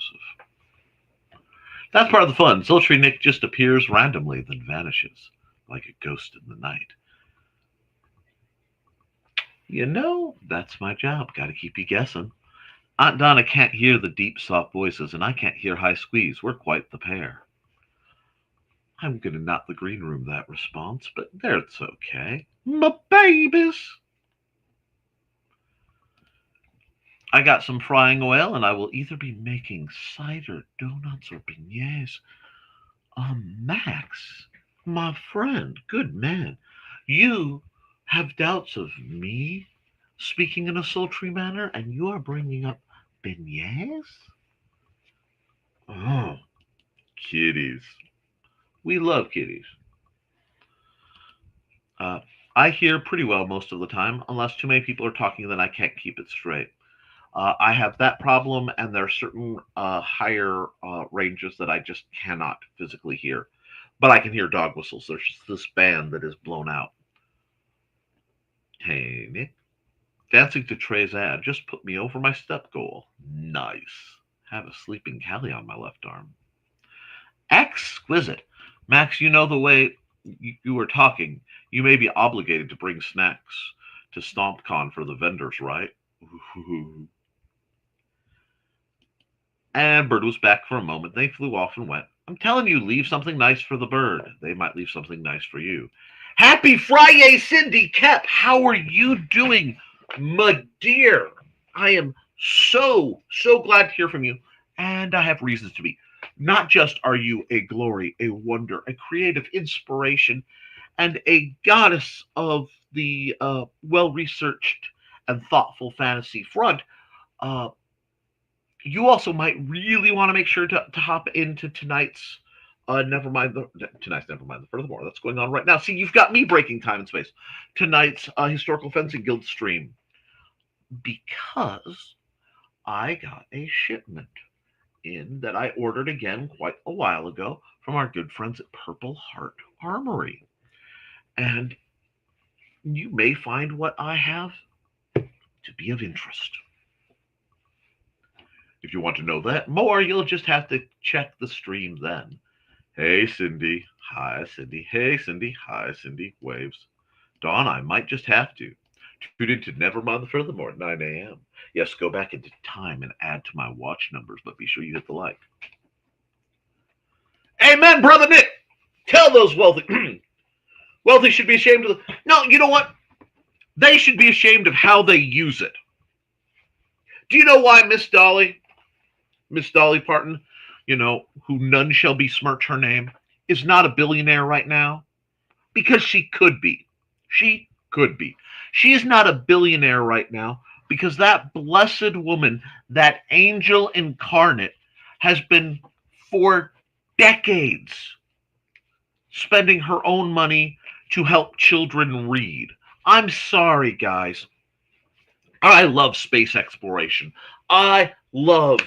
B: That's part of the fun. Sultry Nick just appears randomly, then vanishes like a ghost in the night. That's my job. Got to keep you guessing. Aunt Donna can't hear the deep, soft voices, and I can't hear high squeeze. We're quite the pair. I'm going to knock the green room that response, but that's okay. My babies. I got some frying oil, and I will either be making cider, donuts, or beignets. Max, my friend, good man, you have doubts of me speaking in a sultry manner, and you are bringing up beignets? Oh, kitties. We love kitties. I hear pretty well most of the time, unless too many people are talking, then I can't keep it straight. I have that problem, and there are certain higher ranges that I just cannot physically hear. But I can hear dog whistles. There's just this band that is blown out. Hey, Nick. Dancing to Trey's ad just put me over my step goal. Nice. Have a sleeping Callie on my left arm. Exquisite. Max, the way you were talking, you may be obligated to bring snacks to StompCon for the vendors, right? Ooh. And Bird was back for a moment. They flew off and went. I'm telling you, leave something nice for the bird. They might leave something nice for you. Happy Friday, Cindy Koepp. How are you doing, my dear? I am so glad to hear from you. And I have reasons to be. Not just are you a glory, a wonder, a creative inspiration, and a goddess of the well-researched and thoughtful fantasy front, you also might really want to make sure to hop into tonight's Nevermind the Furthermore. That's going on right now. See, you've got me breaking time and space. Tonight's Historical Fencing Guild stream, because I got a shipment in that I ordered again quite a while ago from our good friends at Purple Heart Armory. And you may find what I have to be of interest. If you want to know that more, you'll just have to check the stream then. Hey, Cindy. Hi, Cindy. Hey, Cindy. Hi, Cindy. Waves. Dawn, I might just have to. Tune into Nevermind the Furthermore at 9 a.m. Yes, go back into time and add to my watch numbers, but be sure you hit the like. Amen, Brother Nick. Tell those wealthy. Wealthy should be ashamed of the... No, you know what? They should be ashamed of how they use it. Do you know why Miss Dolly Parton, who none shall besmirch her name, is not a billionaire right now? Because she could be. She could be. She is not a billionaire right now because that blessed woman, that angel incarnate, has been for decades spending her own money to help children read. I'm sorry, guys. I love space exploration. I love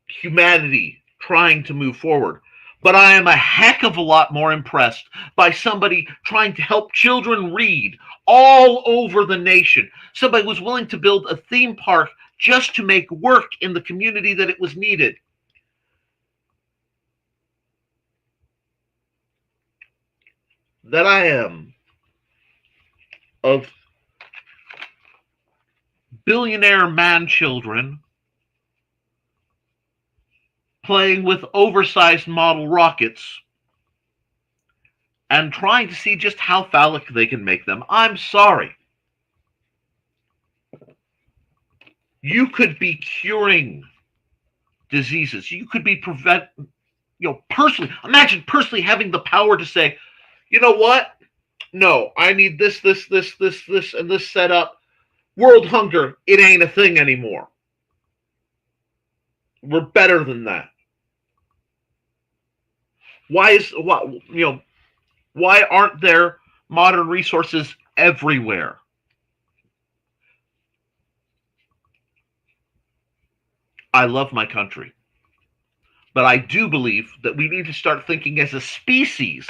B: humanity trying to move forward. But I am a heck of a lot more impressed by somebody trying to help children read all over the nation. Somebody was willing to build a theme park just to make work in the community that it was needed. That I am of billionaire man children playing with oversized model rockets and trying to see just how phallic they can make them. I'm sorry. You could be curing diseases. You could be imagine personally having the power to say, you know what? No, I need this, and this set up. World hunger, it ain't a thing anymore. We're better than that. Why aren't there modern resources everywhere? I love my country, but I do believe that we need to start thinking as a species,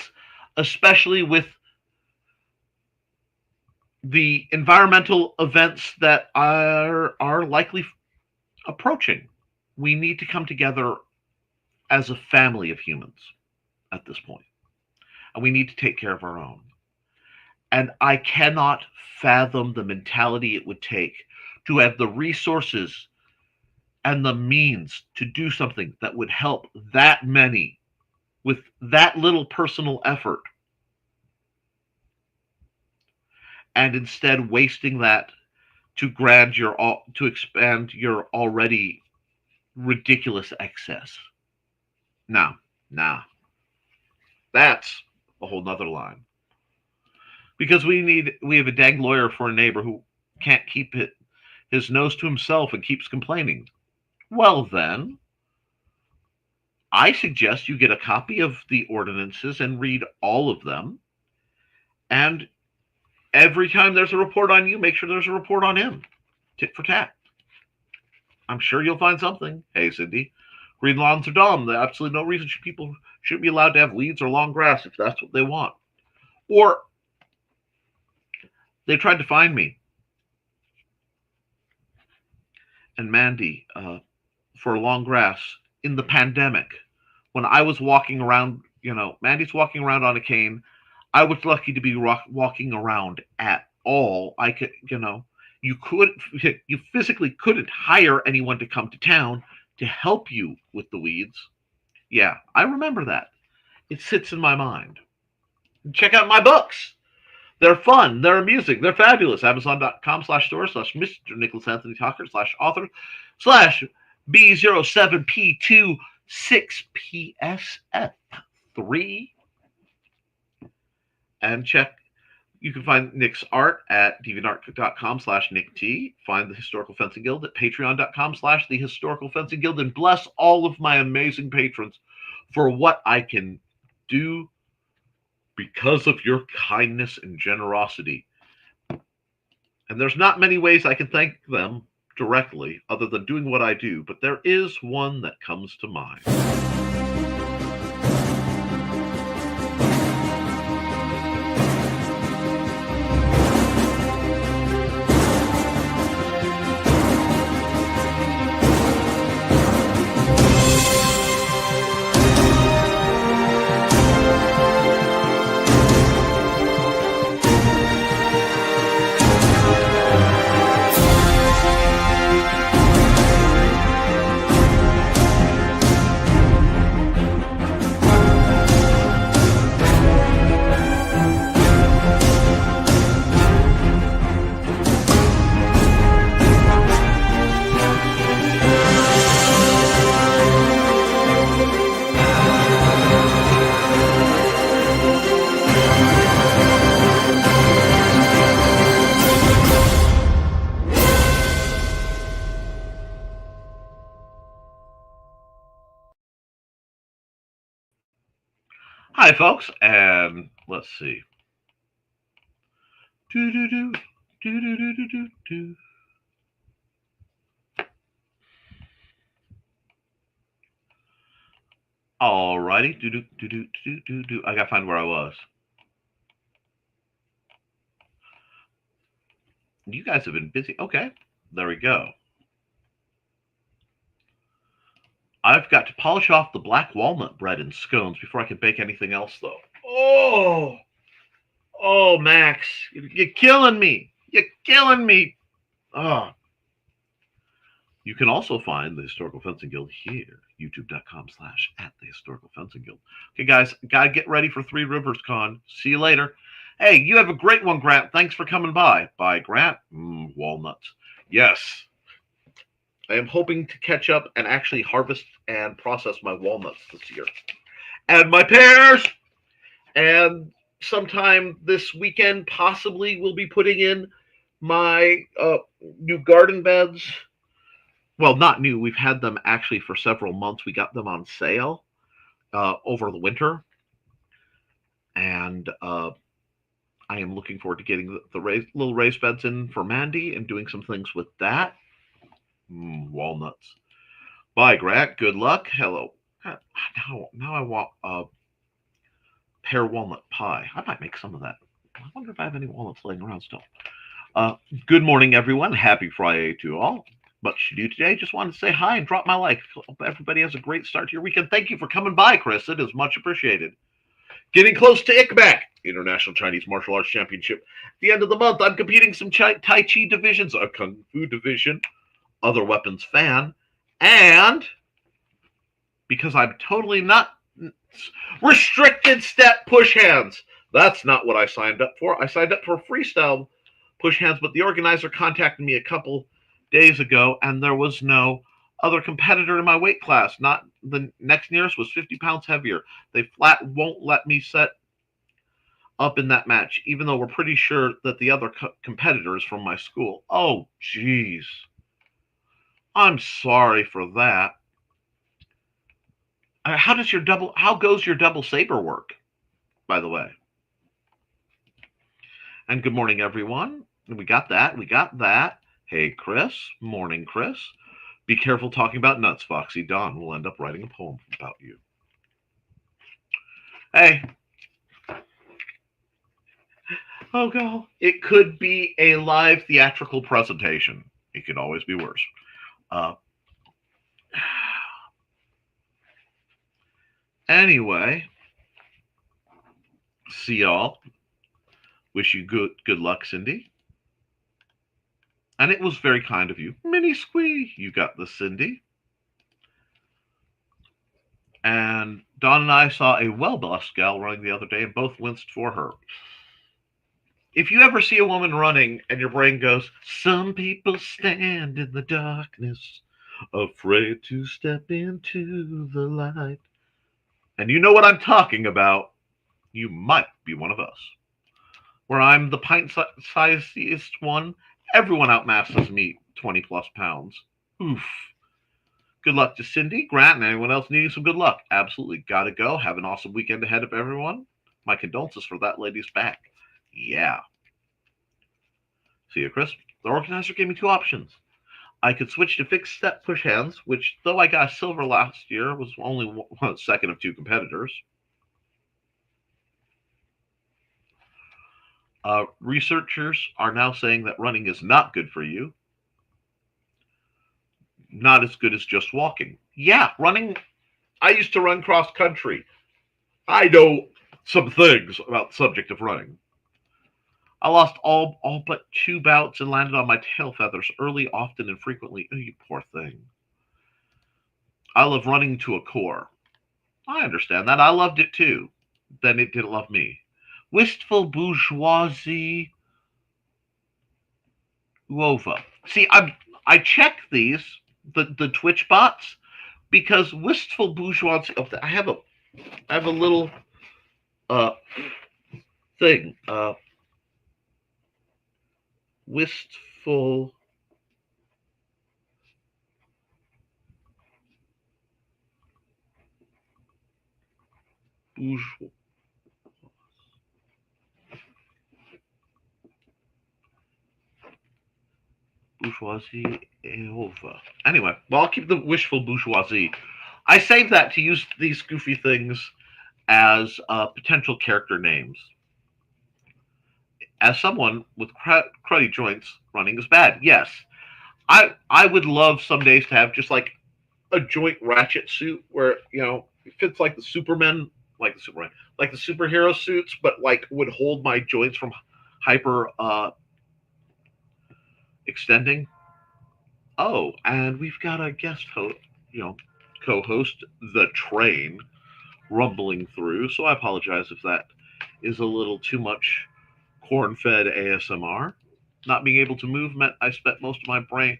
B: especially with the environmental events that are likely approaching. We need to come together as a family of humans at this point, and we need to take care of our own. And I cannot fathom the mentality it would take to have the resources and the means to do something that would help that many with that little personal effort, and instead wasting that to expand your already ridiculous excess. Now, that's a whole nother line. Because we have a dang lawyer for a neighbor who can't keep his nose to himself and keeps complaining. Well then, I suggest you get a copy of the ordinances and read all of them. And every time there's a report on you, make sure there's a report on him. Tit for tat. I'm sure you'll find something. Hey, Cindy. Green lawns are dumb. There's absolutely no reason people shouldn't be allowed to have weeds or long grass if that's what they want. Or they tried to find me and Mandy for long grass in the pandemic when I was walking around. Mandy's walking around on a cane. I was lucky to be walking around at all. I could, you physically couldn't hire anyone to come to town to help you with the weeds. Yeah, I remember that. It sits in my mind. Check out my books. They're fun. They're amusing. They're fabulous. Amazon.com/store/Mr. Nicholas Anthony Tockert/author B07P26PSF3. And you can find Nick's art at deviantart.com/NickT. Find the Historical Fencing Guild at patreon.com/the Historical Fencing Guild. And bless all of my amazing patrons for what I can do because of your kindness and generosity. And there's not many ways I can thank them directly other than doing what I do, but there is one that comes to mind. Hi, folks, and let's see. Alrighty. I gotta find where I was. You guys have been busy. Okay, there we go. I've got to polish off the black walnut bread and scones before I can bake anything else, though. Oh, Max, you're killing me. You're killing me. Oh. You can also find the Historical Fencing Guild here, youtube.com/@the Historical Fencing Guild. Okay, guys, gotta get ready for Three Rivers Con. See you later. Hey, you have a great one, Grant. Thanks for coming by. Bye, Grant. Walnuts. Yes. I am hoping to catch up and actually harvest and process my walnuts this year. And my pears! And sometime this weekend, possibly, we'll be putting in my new garden beds. Well, not new. We've had them actually for several months. We got them on sale over the winter. And I am looking forward to getting the little raised beds in for Mandy and doing some things with that. Walnuts. Bye, Grant. Good luck. Hello. Now I want pear walnut pie. I might make some of that. I wonder if I have any walnuts laying around still. Good morning, everyone. Happy Friday to all. Much to do today. Just wanted to say hi and drop my like. Hope everybody has a great start to your weekend. Thank you for coming by, Chris. It is much appreciated. Getting close to ICMAC, International Chinese Martial Arts Championship. At the end of the month, I'm competing some Tai Chi divisions, a Kung Fu division, other weapons fan, and because I'm totally not restricted step push hands. That's not what I signed up for. I signed up for freestyle push hands, but the organizer contacted me a couple days ago, and there was no other competitor in my weight class. Not the next nearest was 50 pounds heavier. They flat won't let me set up in that match, even though we're pretty sure that the other competitor is from my school. Oh, jeez. I'm sorry for that. How goes your double saber work, by the way? And good morning, everyone. We got that. Hey, Chris. Morning, Chris. Be careful talking about nuts, Foxy. Don will end up writing a poem about you. Hey. Oh, God. It could be a live theatrical presentation. It could always be worse. Anyway, see y'all. Wish you good luck, Cindy. And it was very kind of you. Mini Squee, you got the Cindy. And Don and I saw a well-bussed gal running the other day and both winced for her. If you ever see a woman running and your brain goes, some people stand in the darkness, afraid to step into the light. And you know what I'm talking about. You might be one of us. Where I'm the pint-sized one, everyone outmasses me 20 plus pounds. Oof. Good luck to Cindy, Grant, and anyone else needing some good luck. Absolutely gotta go. Have an awesome weekend ahead of everyone. My condolences for that lady's back. Yeah. See you, Chris. The organizer gave me two options. I could switch to fixed step push hands, which, though I got silver last year, was only second of two competitors. Researchers are now saying that running is not good for you. Not as good as just walking. Yeah, running. I used to run cross country. I know some things about the subject of running. I lost all but 2 bouts and landed on my tail feathers early, often, and frequently. Oh, you poor thing. I love running to a core. I understand that. I loved it too. Then it didn't love me. Wistful bourgeoisie. Uova. See, I check these, the Twitch bots, because wistful bourgeoisie. I have a little thing. Wistful bourgeoisie over. Anyway, well, I'll keep the wishful bourgeoisie. I save that to use these goofy things as potential character names. As someone with cruddy joints, running is bad. Yes, I would love some days to have just like a joint ratchet suit where it fits like the Superman, like the superhero suits, but like would hold my joints from hyper extending. Oh, and we've got a guest host, co-host, the train, rumbling through. So I apologize if that is a little too much corn-fed ASMR. Not being able to move meant I spent most of my brain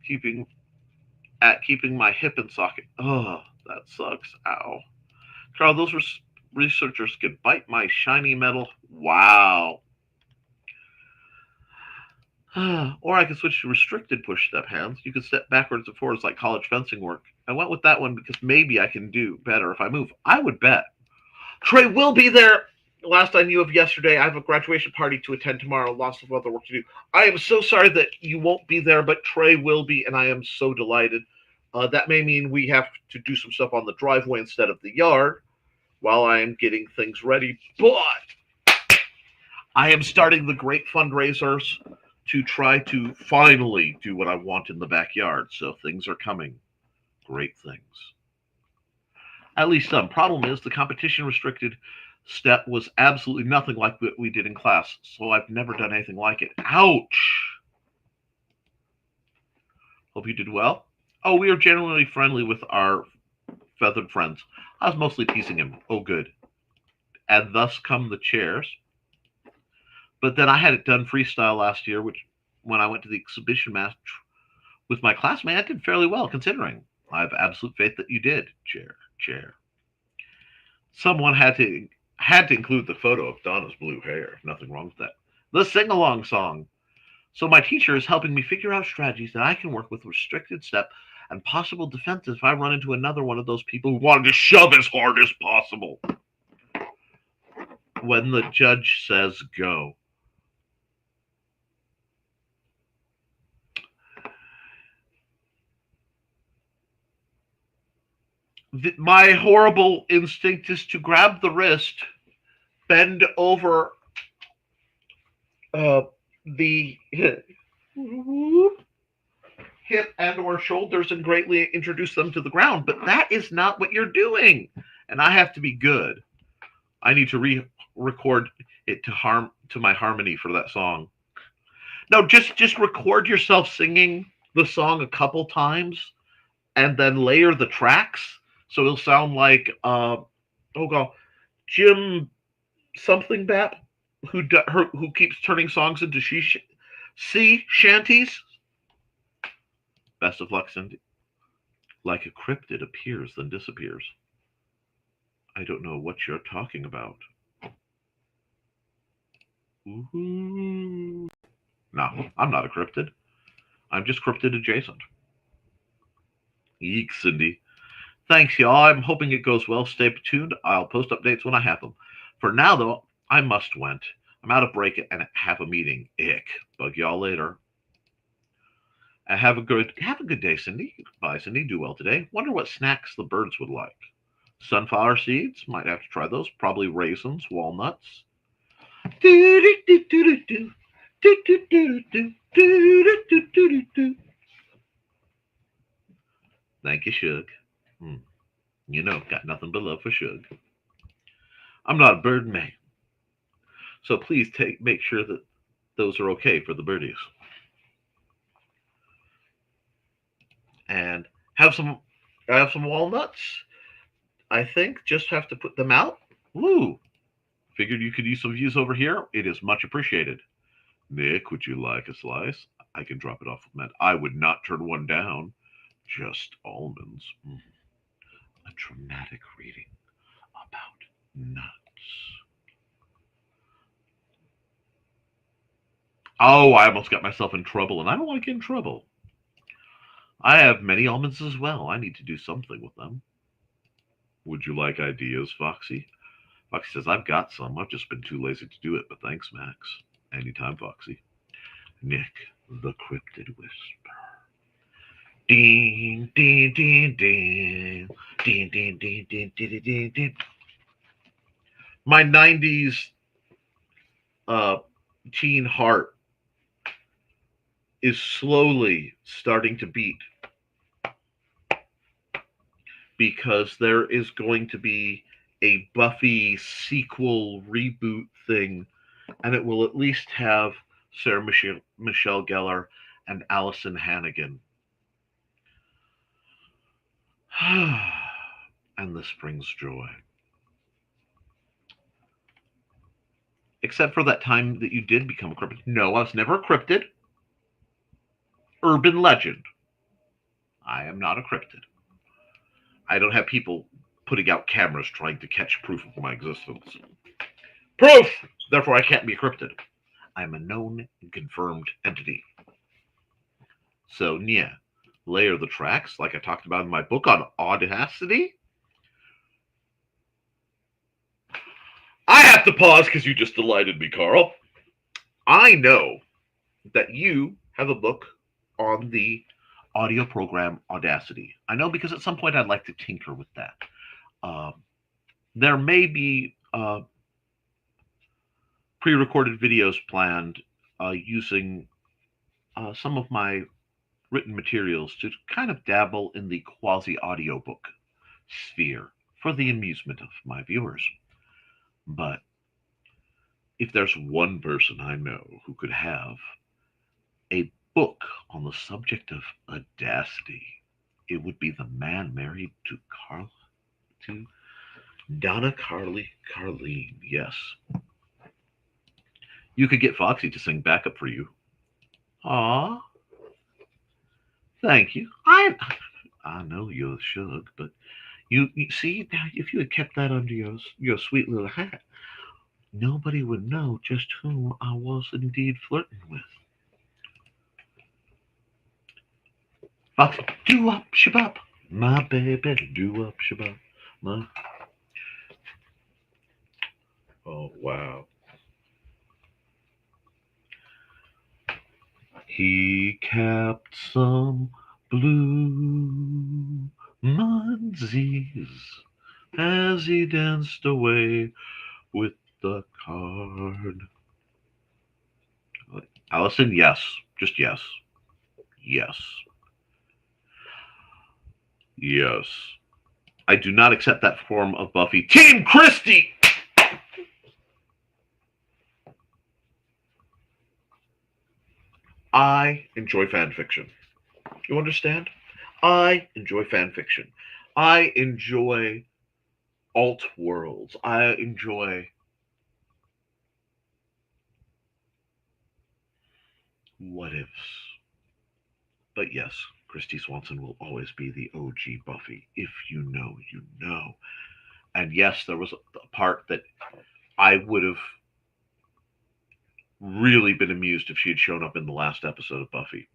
B: keeping my hip in socket. Oh, that sucks. Ow. Carl, those researchers could bite my shiny metal. Wow. Or I could switch to restricted push step hands. You could step backwards and forwards like college fencing work. I went with that one because maybe I can do better if I move. I would bet. Trey will be there last I knew of yesterday, I have a graduation party to attend tomorrow. Lots of other work to do. I am so sorry that you won't be there, but Trey will be, and I am so delighted. That may mean we have to do some stuff on the driveway instead of the yard while I am getting things ready. But I am starting the great fundraisers to try to finally do what I want in the backyard. So things are coming. Great things. At least some. Problem is the competition restricted step was absolutely nothing like what we did in class. So I've never done anything like it. Ouch. Hope you did well. Oh, we are generally friendly with our feathered friends. I was mostly teasing him. Oh, good. And thus come the chairs. But then I had it done freestyle last year, which when I went to the exhibition match with my classmate, I did fairly well considering. I have absolute faith that you did. Chair. Someone had to include the photo of Donna's blue hair. Nothing wrong with that. The sing-along song. So my teacher is helping me figure out strategies that I can work with restricted step and possible defenses if I run into another one of those people who wanted to shove as hard as possible. When the judge says go. My horrible instinct is to grab the wrist, bend over the hip and or shoulders and greatly introduce them to the ground. But that is not what you're doing. And I have to be good. I need to re-record it to my harmony for that song. No, just record yourself singing the song a couple times and then layer the tracks. So it'll sound like, Jim something Bap, who keeps turning songs into sea shanties. Best of luck, Cindy. Like a cryptid appears then disappears. I don't know what you're talking about. Ooh. No, I'm not a cryptid. I'm just cryptid adjacent. Eek, Cindy. Thanks, y'all. I'm hoping it goes well. Stay tuned. I'll post updates when I have them. For now, though, I must went. I'm out of break and have a meeting. Ick. Bug y'all later. And have a good day, Cindy. Bye, Cindy. Do well today. Wonder what snacks the birds would like. Sunflower seeds. Might have to try those. Probably raisins, walnuts. Thank you, Shug. You know, got nothing but love for Shug. I'm not a bird man, so please make sure that those are okay for the birdies. And I have some walnuts. I think just have to put them out. Woo! Figured you could use some views over here. It is much appreciated. Nick, would you like a slice? I can drop it off with Matt. I would not turn one down. Just almonds. A dramatic reading about nuts. Oh, I almost got myself in trouble, and I don't want to get in trouble. I have many almonds as well. I need to do something with them. Would you like ideas, Foxy? Foxy says, I've got some. I've just been too lazy to do it, but thanks, Max. Anytime, Foxy. Nick, the cryptid whisper. Ding, ding, ding, ding. Ding, ding, ding, ding, ding, ding, ding. My 90s teen heart is slowly starting to beat because there is going to be a Buffy sequel reboot thing, and it will at least have Sarah Michelle Gellar and Allison Hannigan. And this brings joy. Except for that time that you did become a cryptid. No, I was never a cryptid. Urban legend. I am not a cryptid. I don't have people putting out cameras trying to catch proof of my existence. Proof! Therefore, I can't be a cryptid. I'm a known and confirmed entity. So, yeah, layer the tracks like I talked about in my book on audacity. I have have to pause because you just delighted me, Carl. I know that you have a book on the audio program Audacity. I know because at some point I'd like to tinker with that. Um, there may be pre-recorded videos planned using some of my written materials to kind of dabble in the quasi-audiobook sphere for the amusement of my viewers. But if there's one person I know who could have a book on the subject of audacity, it would be the man married to Donna Carlene. Yes. You could get Foxy to sing backup for you. Aw, thank you. I know you're shook, but you see now if you had kept that under your sweet little hat, nobody would know just whom I was indeed flirting with. Foxy, do up shabop, my baby, do up shabop, my. Oh wow. He kept some blue munsies as he danced away with the card. Allison, yes. Just yes. Yes. Yes. I do not accept that form of Buffy. Team Christie! I enjoy fan fiction. You understand? I enjoy fan fiction. I enjoy alt worlds. I enjoy what ifs. But yes, Christy Swanson will always be the OG Buffy. If you know, you know. And yes, there was a part that I would have really been amused if she had shown up in the last episode of Buffy.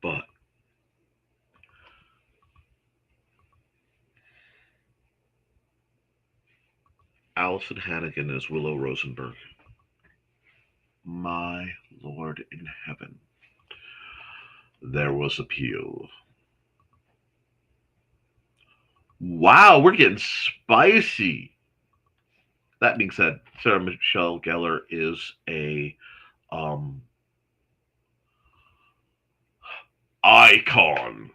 B: But Allison Hannigan as Willow Rosenberg. My Lord in heaven. There was appeal. Wow, we're getting spicy. That being said, Sarah Michelle Gellar is a icon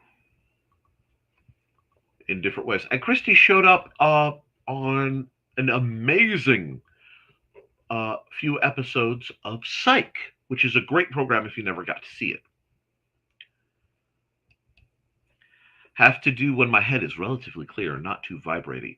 B: in different ways. And Christy showed up on an amazing few episodes of Psych, which is a great program if you never got to see it. Have to do when my head is relatively clear and not too vibrating.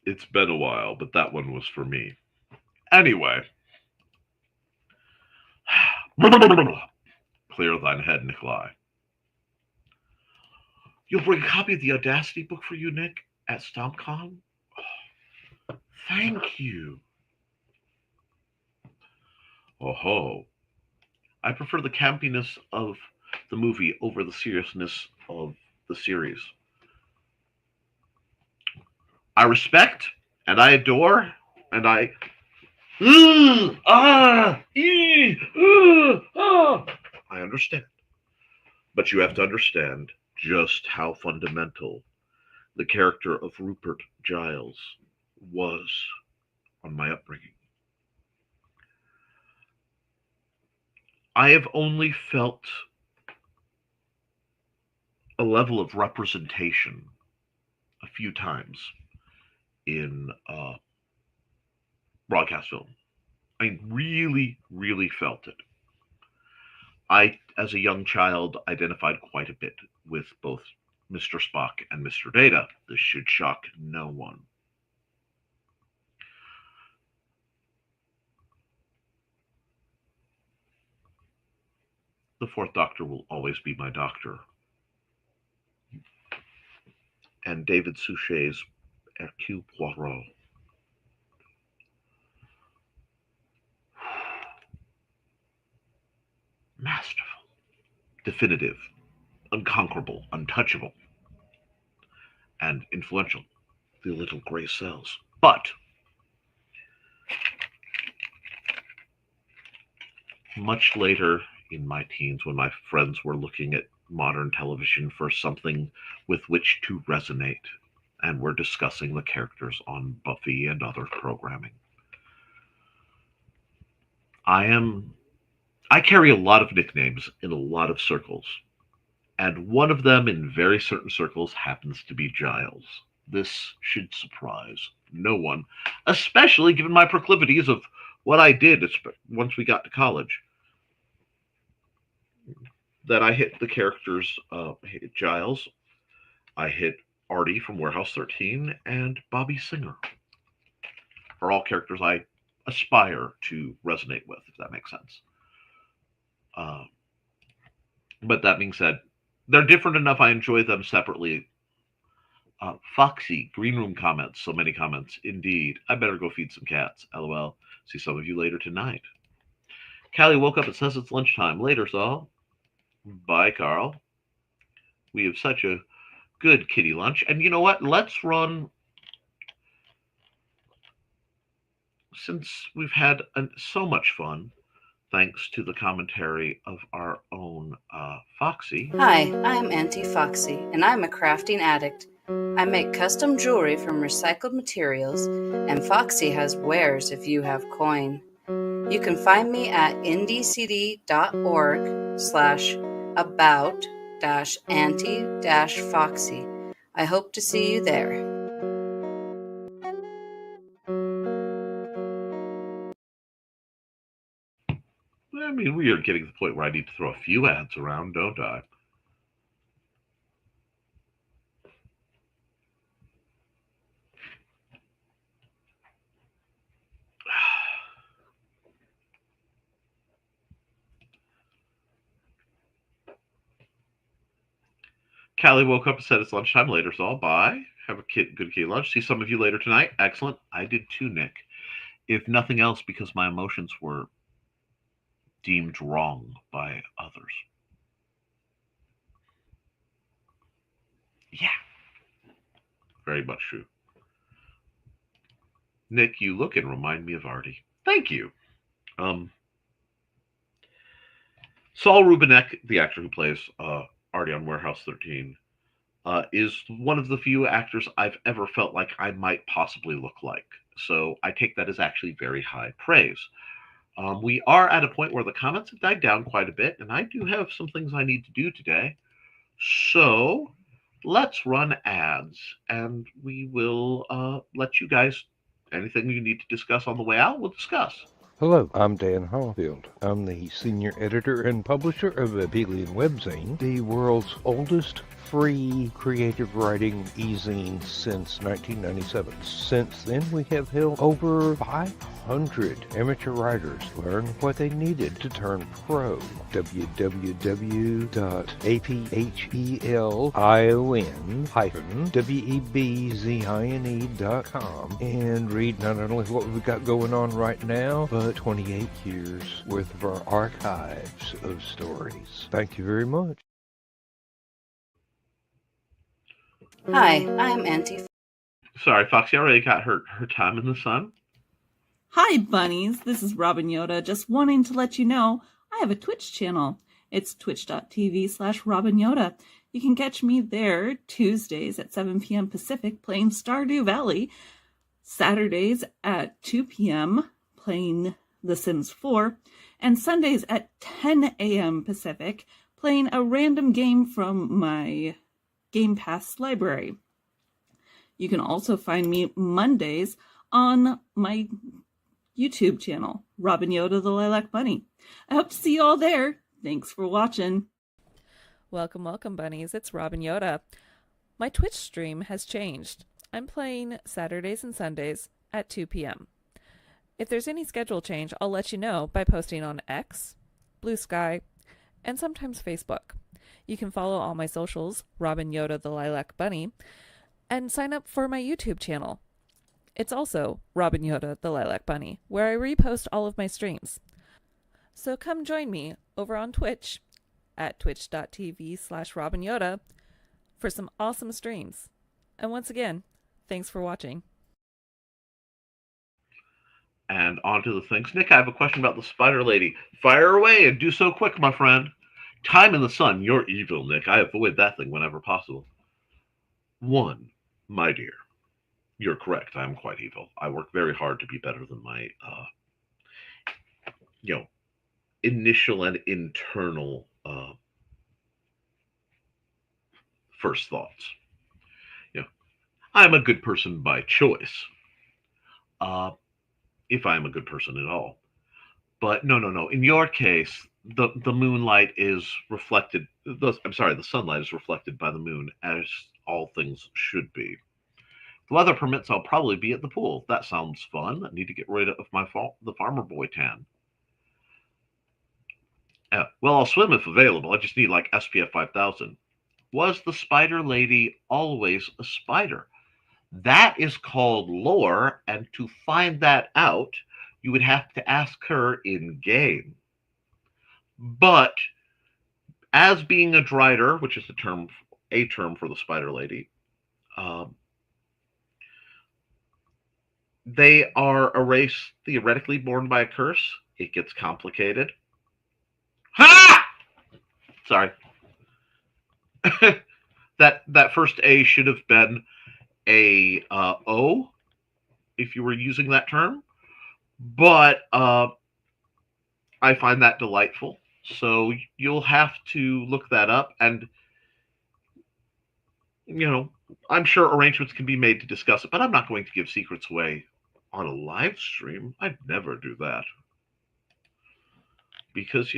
B: It's been a while, but that one was for me. Anyway. Clear thine head, Nikolai. You'll bring a copy of the Audacity book for you, Nick, at StompCon? Oh, thank you. Oh ho. I prefer the campiness of the movie over the seriousness of the series. I respect and I adore and I I understand. But you have to understand just how fundamental the character of Rupert Giles was on my upbringing. I have only felt a level of representation a few times in broadcast film. I really, really felt it. I, as a young child, identified quite a bit with both Mr. Spock and Mr. Data. This should shock no one. The Fourth Doctor will always be my doctor. And David Suchet's Hercule Poirot. Masterful, definitive, unconquerable, untouchable, and influential. The Little Grey Cells. But much later in my teens, when my friends were looking at modern television for something with which to resonate, and were discussing the characters on Buffy and other programming, I carry a lot of nicknames in a lot of circles, and one of them in very certain circles happens to be Giles. This should surprise no one, especially given my proclivities of what I did once we got to college. That I hit the characters, I hit Giles, I hit Artie from Warehouse 13, and Bobby Singer. Are all characters I aspire to resonate with, if that makes sense. But that being said, they're different enough I enjoy them separately. Foxy, Green Room comments, so many comments. Indeed. I better go feed some cats. LOL. See some of you later tonight. Callie woke up and says it's lunchtime. Later, Saul. Bye, Carl. We have such a good kitty lunch. And you know what? Let's run, since we've had so much fun, thanks to the commentary of our own Foxy.
D: Hi, I'm Auntie Foxy, and I'm a crafting addict. I make custom jewelry from recycled materials, and Foxy has wares if you have coin. You can find me at indcd.org/about-auntie-foxy. I hope to see you there.
B: I mean, we are getting to the point where I need to throw a few ads around, don't I? Callie woke up and said it's lunchtime. Later, so I'll bye. Have a good kitty lunch. See some of you later tonight. Excellent. I did too, Nick. If nothing else, because my emotions were deemed wrong by others. Yeah. Very much true. Nick, you look and remind me of Artie. Thank you. Saul Rubinek, the actor who plays Artie on Warehouse 13, is one of the few actors I've ever felt like I might possibly look like. So I take that as actually very high praise. We are at a point where the comments have died down quite a bit, and I do have some things I need to do today. So let's run ads, and we will let you guys, anything you need to discuss on the way out, we'll discuss.
E: Hello, I'm Dan Hallfield. I'm the senior editor and publisher of Abelian Webzine, the world's oldest free creative writing e-zine since 1997. Since then, we have helped over 500 amateur writers learn what they needed to turn pro. www.aphellion-webzine.com and read not only what we've got going on right now, but 28 years worth of our archives of stories. Thank you very much.
D: Hi, I'm Auntie.
B: Sorry, Foxy already got her time in the sun.
F: Hi, bunnies. This is Robin Yoda, just wanting to let you know I have a Twitch channel. It's twitch.tv/Robin Yoda. You can catch me there Tuesdays at 7 p.m. Pacific playing Stardew Valley, Saturdays at 2 p.m. playing The Sims 4, and Sundays at 10 a.m. Pacific playing a random game from my Game Pass library. You can also find me Mondays on my YouTube channel, Robin Yoda the Lilac Bunny. I hope to see you all there. Thanks for watching.
G: Welcome, welcome, bunnies. It's Robin Yoda. My Twitch stream has changed. I'm playing Saturdays and Sundays at 2 p.m. If there's any schedule change, I'll let you know by posting on X, Blue Sky, and sometimes Facebook. You can follow all my socials, Robin Yoda the Lilac Bunny, and sign up for my YouTube channel. It's also Robin Yoda the Lilac Bunny, where I repost all of my streams. So come join me over on Twitch at twitch.tv/Robin Yoda for some awesome streams. And once again, thanks for watching.
B: And on to the things. Nick, I have a question about the spider lady. Fire away and do so quick, my friend. Time in the sun. You're evil, Nick. I avoid that thing whenever possible. 1, my dear. You're correct. I am quite evil. I work very hard to be better than my, initial and internal first thoughts. I'm a good person by choice. If I'm a good person at all. But no. In your case, the moonlight is reflected. The sunlight is reflected by the moon, as all things should be. If the weather permits, I'll probably be at the pool. That sounds fun. I need to get rid of the farmer boy tan. Well, I'll swim if available. I just need like SPF 5000. Was the spider lady always a spider? That is called lore, and to find that out, you would have to ask her in game. But as being a drider, which is a term for the spider lady, they are a race theoretically born by a curse. It gets complicated. Ha! Sorry. that first A should have been a O, if you were using that term. But I find that delightful. So you'll have to look that up. And, I'm sure arrangements can be made to discuss it. But I'm not going to give secrets away on a live stream. I'd never do that. Because,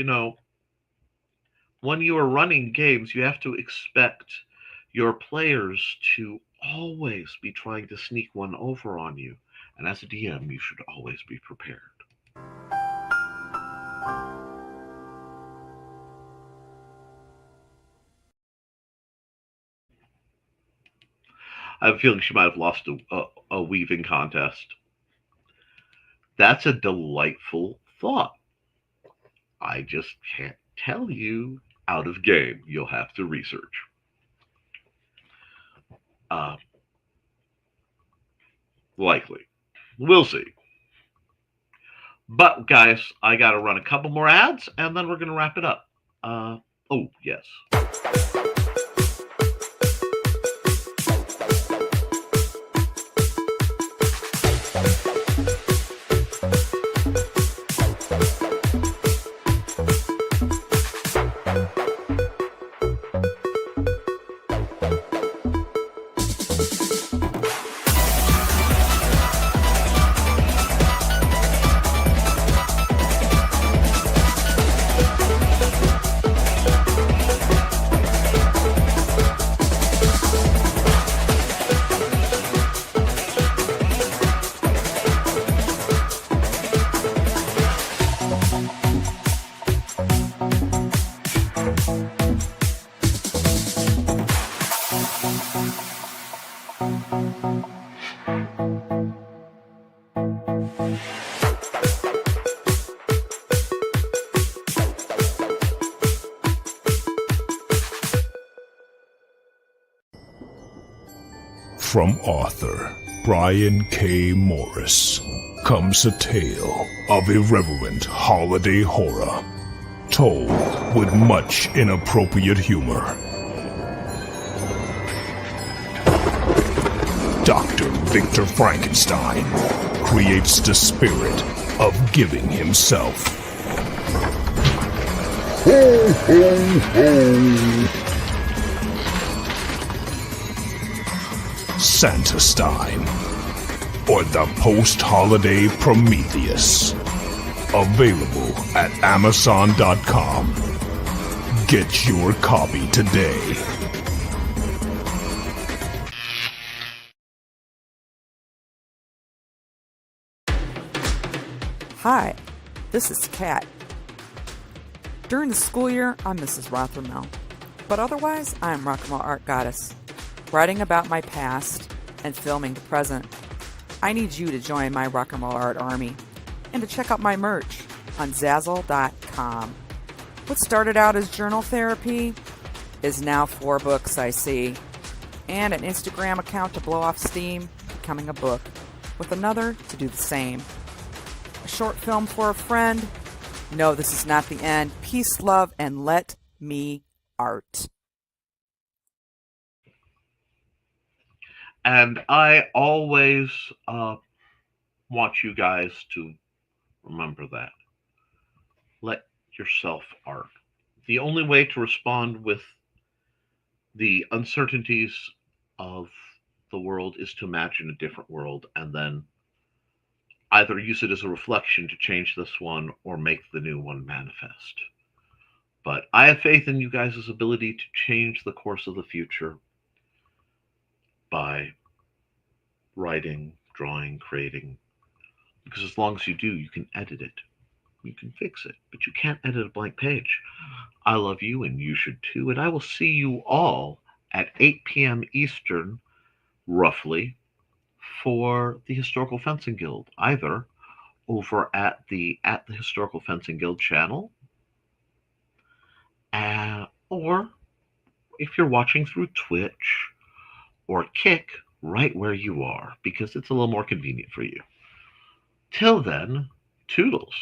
B: when you are running games, you have to expect your players to always be trying to sneak one over on you. And as a DM, you should always be prepared. I have a feeling she might have lost a weaving contest. That's a delightful thought. I just can't tell you out of game. You'll have to research. Likely. We'll see. But, guys, I got to run a couple more ads, and then we're going to wrap it up. Oh, yes.
H: From author Brian K. Morris comes a tale of irreverent holiday horror, told with much inappropriate humor. Dr. Victor Frankenstein creates the spirit of giving himself. Ho, ho, ho! Santastine, or the post-holiday Prometheus. Available at Amazon.com. Get your copy today.
I: Hi, this is Kat. During the school year, I'm Mrs. Rothermel. But otherwise, I am Rock and Roll Art Goddess, writing about my past and filming the present. I need you to join my Rock and Roll Art army and to check out my merch on Zazzle.com. What started out as journal therapy is now 4 books, I see, and an Instagram account to blow off steam, becoming a book, with another to do the same. A short film for a friend. No, this is not the end. Peace, love, and let me art.
B: And I always want you guys to remember that. Let yourself art. The only way to respond with the uncertainties of the world is to imagine a different world and then either use it as a reflection to change this one or make the new one manifest. But I have faith in you guys' ability to change the course of the future by writing, drawing, creating. Because as long as you do, you can edit it. You can fix it. But you can't edit a blank page. I love you, and you should too. And I will see you all at 8 p.m. Eastern, roughly, for the Historical Fencing Guild, either over at the Historical Fencing Guild channel, or if you're watching through Twitch or Kick, right where you are, because it's a little more convenient for you. Till then, toodles.